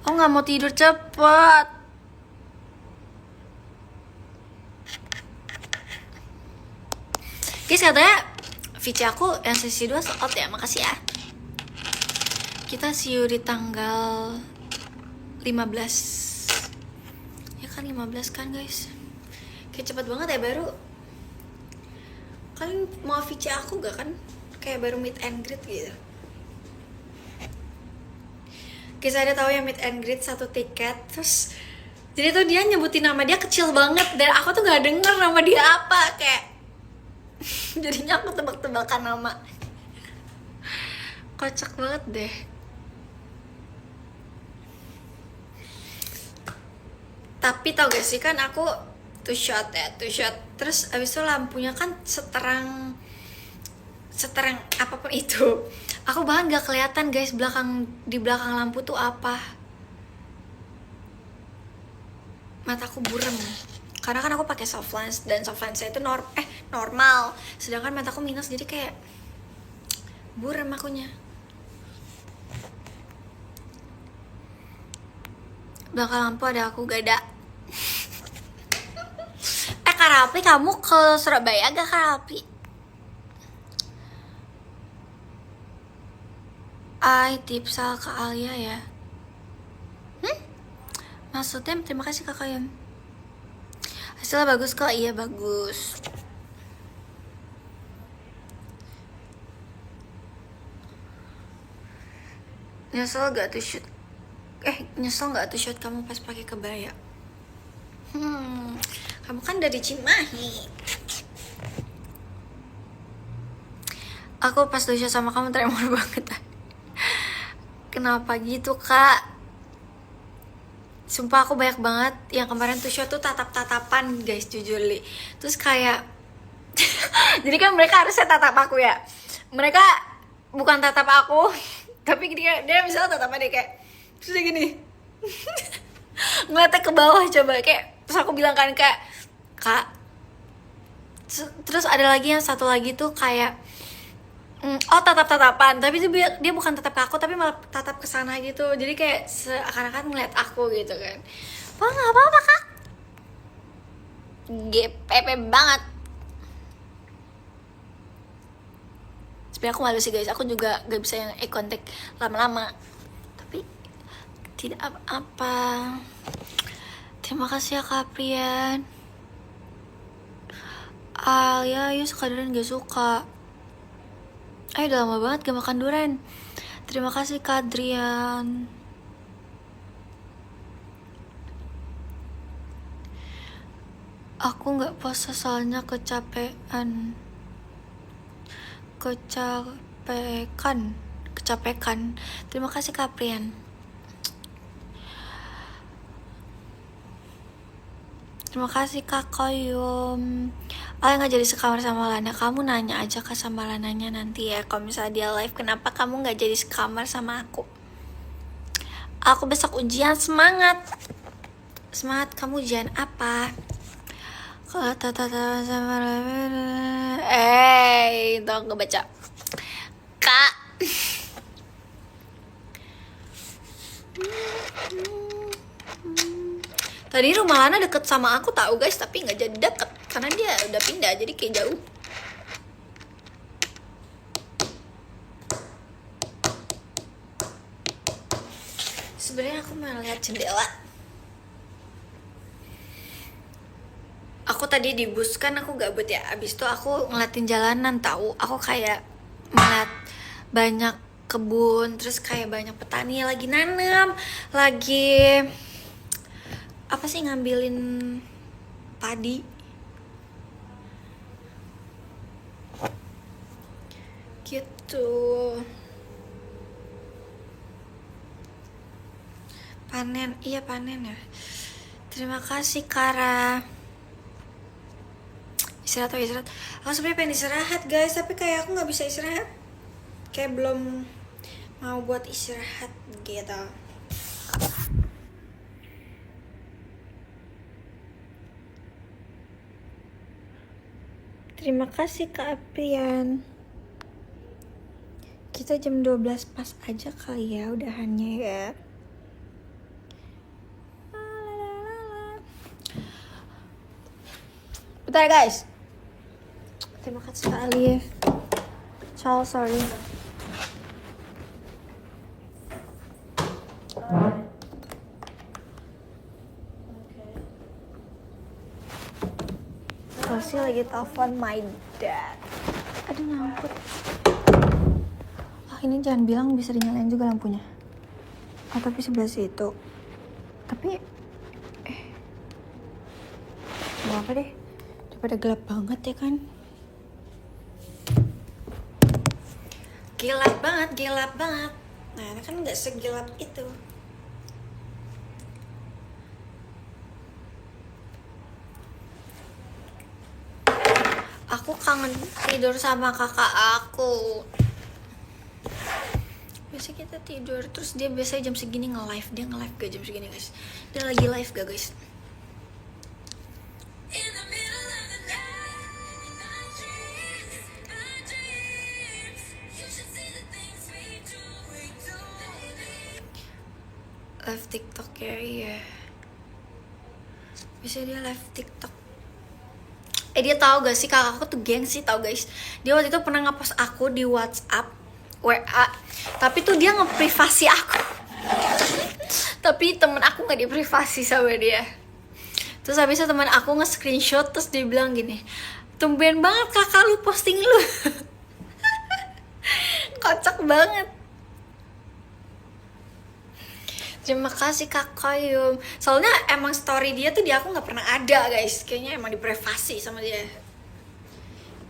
Aku nggak mau tidur cepet. Guys, katanya VC aku yang sesi 2 sold out ya, makasih ya. Kita see you di tanggal 15. Ya kan 15 kan guys. Kayak cepet banget ya, baru. Kalian mau VC aku gak kan? Kayak baru meet and greet gitu. Guys, ada tahu yang meet and greet 1 tiket. Terus jadi tuh dia nyebutin nama dia kecil banget dan aku tuh gak denger nama dia apa, kayak jadinya aku tebak-tebakan nama. Kocak banget deh. Tapi tau gak sih, kan aku two shot. Terus abis itu lampunya kan seterang apapun itu. Aku bahkan gak kelihatan guys di belakang lampu tuh apa. Mataku buram karena kan aku pakai soft lens dan soft lens saya itu normal, sedangkan mataku minus, jadi kayak buram akunya. Belakang lampu ada aku, gak ada. Kak Rapli, kamu ke Surabaya gak, Kak Rapli? Tipsal ke Alia ya. Maksudnya terima kasih Kak Kayun. Hasilnya bagus kok, iya bagus. Nyesel gak tuh shoot? Nyesel gak tuh shoot kamu pas pakai kebaya? Kamu kan dari Cimahi. Aku pas tuh shoot sama kamu tremor banget. Kenapa gitu Kak? Sumpah aku banyak banget yang kemarin tuh show tuh tatap-tatapan guys, jujur li. Terus kayak jadi kan mereka harusnya tatap aku ya. Mereka bukan tatap aku, tapi dia misalnya tatapan dia kayak terus dia gini. Ngeliatnya ke bawah coba, kayak terus aku bilang kan kayak Kak. Terus ada lagi yang satu lagi tuh kayak tatap-tatapan, tapi dia bukan tatap ke aku tapi malah tatap ke sana gitu. Jadi kayak seakan-akan ngeliat aku gitu kan. Nggak apa-apa Kak. GPP banget. Sebenarnya aku malu sih guys, aku juga gak bisa yang eye contact lama-lama. Tapi tidak apa-apa. Terima kasih ya Kak Prian. Alia, yuk sekadar gak suka. Udah lama banget gak makan durian. Terima kasih Kak Adrian. Aku gak puasa soalnya kecapekan. Terima kasih Kak Prian. Terima kasih Kak Koyum. Gak jadi sekamar sama Lana. Kamu nanya aja Kak sama Lananya nanti ya, kalau misalnya dia live, kenapa kamu gak jadi sekamar sama aku. Aku besok ujian, semangat. Kamu ujian apa? Kalau tata sama itu gak baca Kak. Tadi rumah Lana deket sama aku tahu guys, tapi nggak jadi deket karena dia udah pindah, jadi kayak jauh. Sebenarnya aku mau lihat jendela. Aku tadi di bus kan aku gabut ya, abis itu aku ngeliatin jalanan tahu. Aku kayak ngeliat banyak kebun, terus kayak banyak petani lagi nanam, lagi apa sih, ngambilin padi gitu. Panen, iya panen ya. Terima kasih Kara. Istirahat. Aku sebenarnya pengen istirahat guys, tapi kayak aku nggak bisa istirahat. Kayak belum mau buat istirahat gitu. Terima kasih Kak Aprian. Kita jam 12 pas aja kali ya udahannya ya. Bentar guys. Terima kasih Kak Alif. Ciao, sorry. Chelsea lagi telepon my dad. Aduh nyangkut. Ini jangan bilang bisa dinyalain juga lampunya. Tapi sebelah situ. Tapi gak apa deh. Daripada gelap banget ya kan. Gelap banget. Nah, ini kan gak segelap itu. Aku kangen tidur sama kakak aku. Biasa kita tidur, terus dia biasanya jam segini nge-live. Dia nge-live gak jam segini guys? Dia lagi live gak guys? Live TikTok ya, iya. Biasanya dia live TikTok. Dia tahu gak sih, kakak aku tuh gengsi tau guys. Dia waktu itu pernah nge-post aku di WhatsApp WA, tapi tuh dia nge-privasi aku. Tapi temen aku gak di-privasi sama dia. Terus habisnya temen aku nge-screenshot, terus dia bilang gini, tumben banget kakak lu posting lu. Kocak banget. Terima kasih Kak Koyum. Soalnya emang story dia tuh di aku gak pernah ada guys. Kayaknya emang di-privasi sama dia.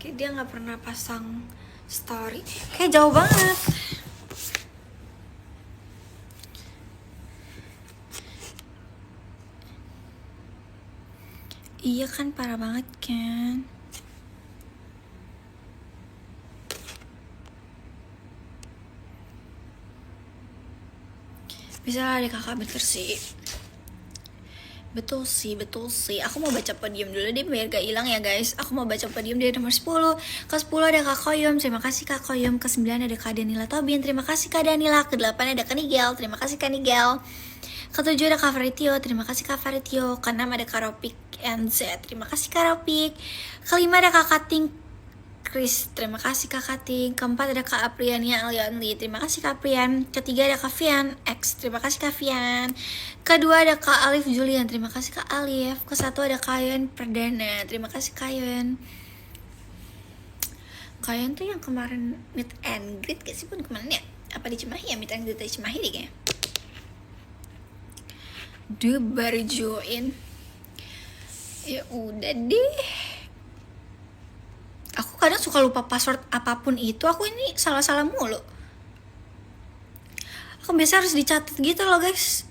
Kayak dia gak pernah pasang story. Kayak jauh banget. Iya kan, parah banget kan. Bisa lah deh kakak, bener sih. Betul sih. Aku mau baca podium dulu deh biar gak hilang ya guys. Aku mau baca podium dari nomor 10. Ke 10 ada Kak Koyum, terima kasih Kak Koyum. Ke 9 ada Kak Danila Tobin, terima kasih Kak Danila. Ke 8 ada Kak Nigel, terima kasih Kak Nigel. Ke 7 ada Kak Faritio, terima kasih Kak Faritio. Ke 6 ada Kak Ropik NZ, terima kasih Kak Ropik. Ke 5 ada Kak Kating Chris, terima kasih Kak Kating. Ke 4 ada Kak Apriania Alionli, terima kasih Kak Aprian. Ke 3 ada Kak Fian X, terima kasih Kak Fian. Ke 2 ada Kak Alif Julian, terima kasih Kak Alif. Ke 1 ada Kayen Perdana, terima kasih Kayen. Kayen tuh yang kemarin meet and greet gak sih pun kemana ya? Apa di Cimahi ya, meet and greet di Cimahi deh kayaknya. Duh, baru join. Ya udah deh. Aku kadang suka lupa password apapun itu. Aku ini salah-salah mulu. Aku biasa harus dicatat gitu loh guys.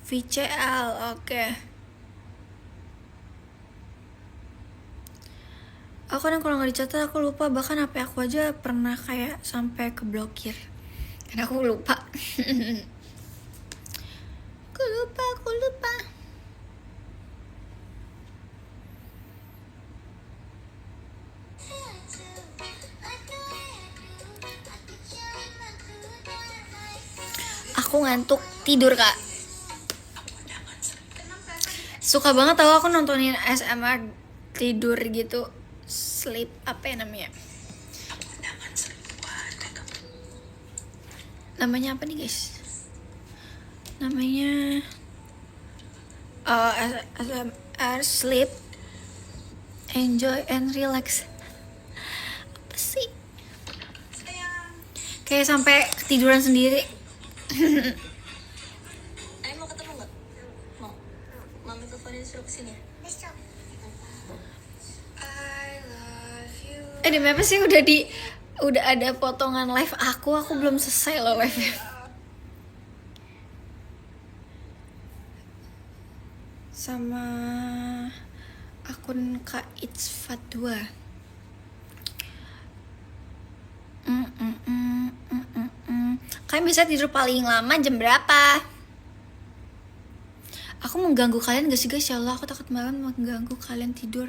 VCL, oke. Aku kadang kalau nggak dicatat aku lupa. Bahkan HP aku aja pernah kayak sampai keblokir karena aku lupa. Aku lupa. Aku ngantuk, tidur kak. Suka banget tau aku nontonin ASMR tidur gitu. Sleep, apa ya namanya? Namanya apa nih guys? Namanya ASMR sleep, enjoy and relax. Apa sih? Kayak sampai ketiduran sendiri. Ayo mau ketemu nggak? Mau? Mami teleponin suruh kesini. Demi apa sih udah ada potongan live aku belum selesai loh live-nya. Sama akun Kak It's Fatwa. Kalian bisa tidur paling lama jam berapa? Aku mengganggu kalian gak sih guys? Ya Allah, aku takut malam mengganggu kalian tidur.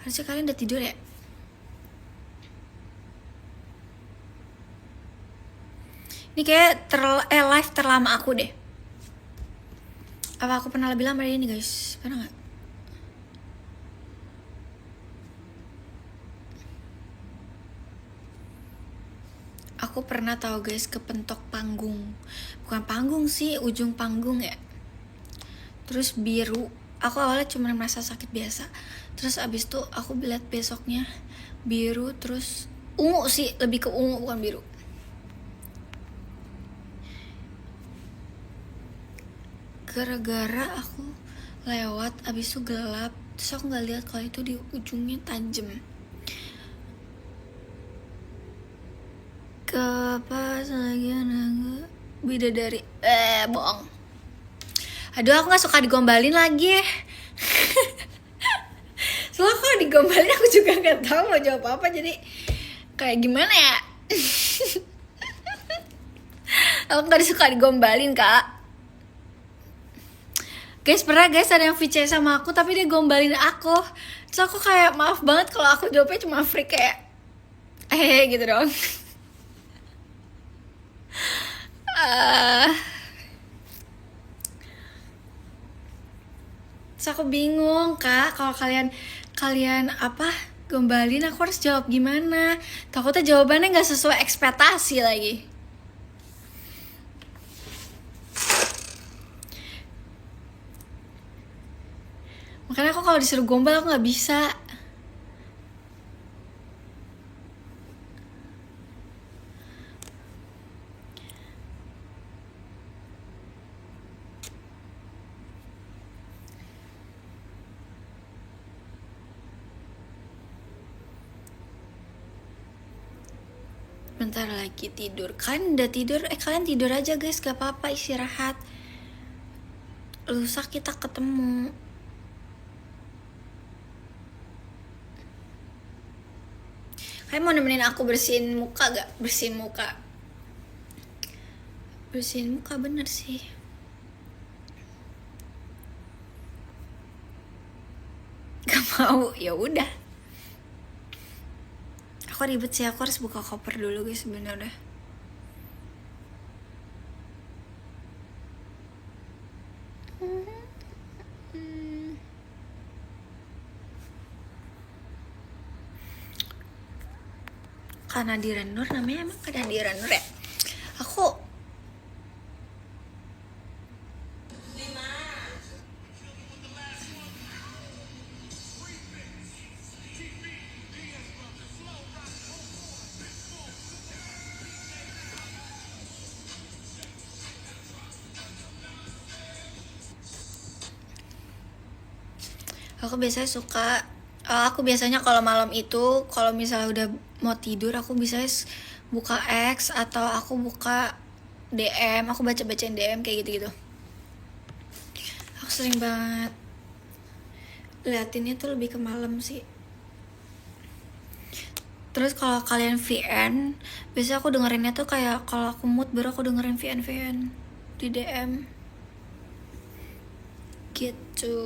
Harusnya kalian udah tidur ya? Ini kayak live terlama aku deh. Apa aku pernah lebih lama dari ini guys? Pernah gak? Aku pernah tahu guys kepentok panggung. Bukan panggung sih, ujung panggung ya. Terus biru aku awalnya cuma merasa sakit biasa, terus abis itu aku lihat besoknya biru, terus ungu sih, lebih ke ungu bukan biru. Gara-gara aku lewat abis itu gelap, terus aku nggak lihat kalau itu di ujungnya tajam. Ke pas lagi naga bidadari, bohong. Aduh, aku nggak suka digombalin lagi. Soalnya kalau digombalin aku juga nggak tahu mau jawab apa, jadi kayak gimana ya. Aku nggak suka digombalin, Kak. Guys, pernah guys ada yang VC sama aku tapi dia gombalin aku. Terus aku kayak maaf banget kalau aku jawabnya cuma free kayak gitu dong. Terus aku bingung, Kak, kalau kalian apa gombalin aku harus jawab gimana. Takutnya jawabannya nggak sesuai ekspektasi lagi. Makanya aku kalau disuruh gombal aku nggak bisa. Bentar lagi tidur. Kalian udah tidur? Kalian tidur aja guys, gak apa-apa, istirahat. Lusa kita ketemu. Kalian mau nemenin aku bersihin muka gak? Bersihin muka. Bersihin muka bener sih. Gak mau, ya udah. Aku ribet sih, aku harus buka koper dulu guys sebenarnya. Kanadiran Nur namanya emang Kanadiran Nur ya? Aku biasanya kalau malam itu kalau misalnya udah mau tidur aku biasanya buka X atau aku buka DM, aku baca-bacain DM kayak gitu-gitu. Aku sering banget liatinnya tuh lebih ke malam sih. Terus kalau kalian VN, biasanya aku dengerinnya tuh kayak kalau aku mood baru aku dengerin VN di DM gitu.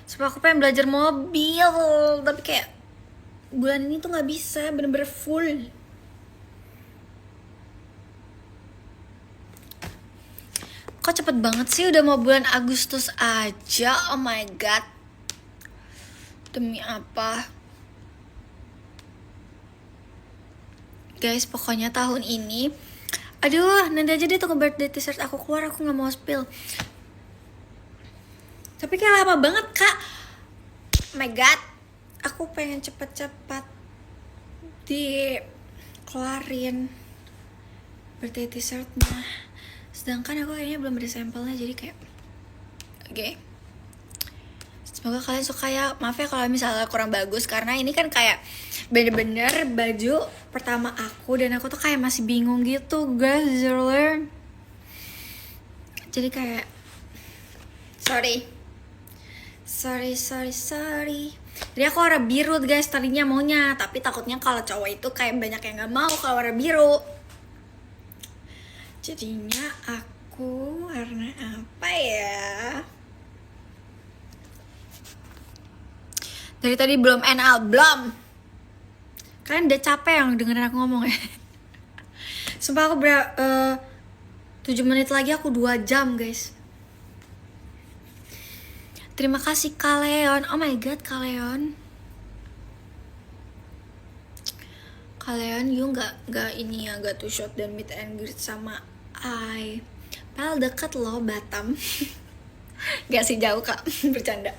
Sebab aku pengen belajar mobil, tapi kayak bulan ini tuh nggak bisa bener-bener full. Kok cepet banget sih, udah mau bulan Agustus aja. Oh my god, demi apa guys? Pokoknya tahun ini, aduh, nanti aja deh tunggu birthday t-shirt aku keluar, aku nggak mau spill. Tapi kayak lama banget, Kak. Oh my god, aku pengen cepet-cepet dikeluarin birthday t-shirtnya. Sedangkan aku kayaknya belum ada sampelnya, jadi kayak oke. Semoga kalian suka ya. Maaf ya kalau misalnya kurang bagus, karena ini kan kayak bener-bener baju pertama aku, dan aku tuh kayak masih bingung gitu guys. Jadi kayak sorry. Jadi aku warna biru guys tadinya maunya, tapi takutnya kalau cowok itu kayak banyak yang nggak mau kalau warna biru. Jadinya aku warna apa ya? Dari tadi belum NL, belum. Kalian udah capek yang dengerin aku ngomong ya? Sumpah aku 7 menit lagi aku 2 jam guys. Terima kasih Kaleon. Oh my god Kaleon. Kaleon you nggak ini ya, nggak two shot dan meet and greet sama I. Padahal deket loh Batam. Gak sih jauh kak. Bercanda.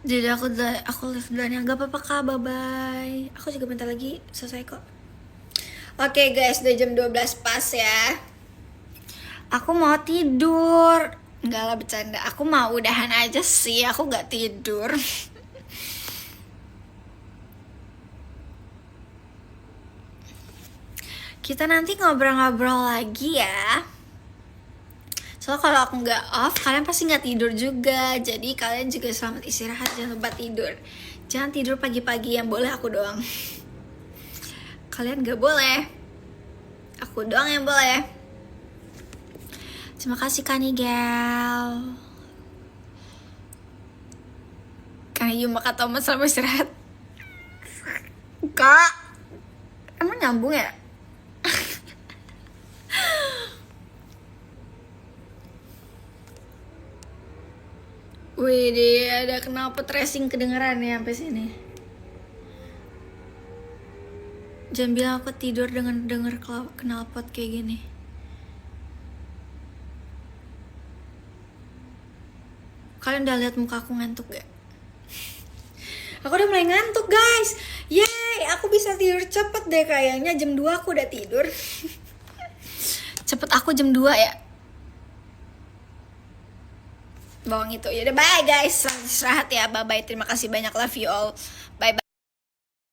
Jadi aku live duluan ya, gak apa-apa kak, bye-bye. Aku juga bentar lagi selesai kok. Oke guys, udah jam 12 pas ya. Aku mau tidur. Enggak lah, bercanda. Aku mau udahan aja sih, aku gak tidur. Kita nanti ngobrol-ngobrol lagi ya. Soalnya kalau aku nggak off, kalian pasti nggak tidur juga. Jadi kalian juga selamat istirahat, jangan lupa tidur. Jangan tidur pagi-pagi, yang boleh aku doang. Kalian nggak boleh. Aku doang yang boleh. Terima kasih Kanigel. Kanigel maka Thomas selamat istirahat. Kak, emang nyambung ya? Wih deh, ada knalpot racing kedengeran ya sampai sini. Jangan bilang aku tidur dengan denger knalpot kayak gini. Kalian udah lihat muka aku ngantuk gak? Aku udah mulai ngantuk guys. Yeay, aku bisa tidur cepet deh kayaknya. Jam 2 aku udah tidur. Cepet aku jam 2 ya. Bawang itu. Yaudah bye guys. Selamat istirahat ya. Bye bye. Terima kasih banyak. Love you all.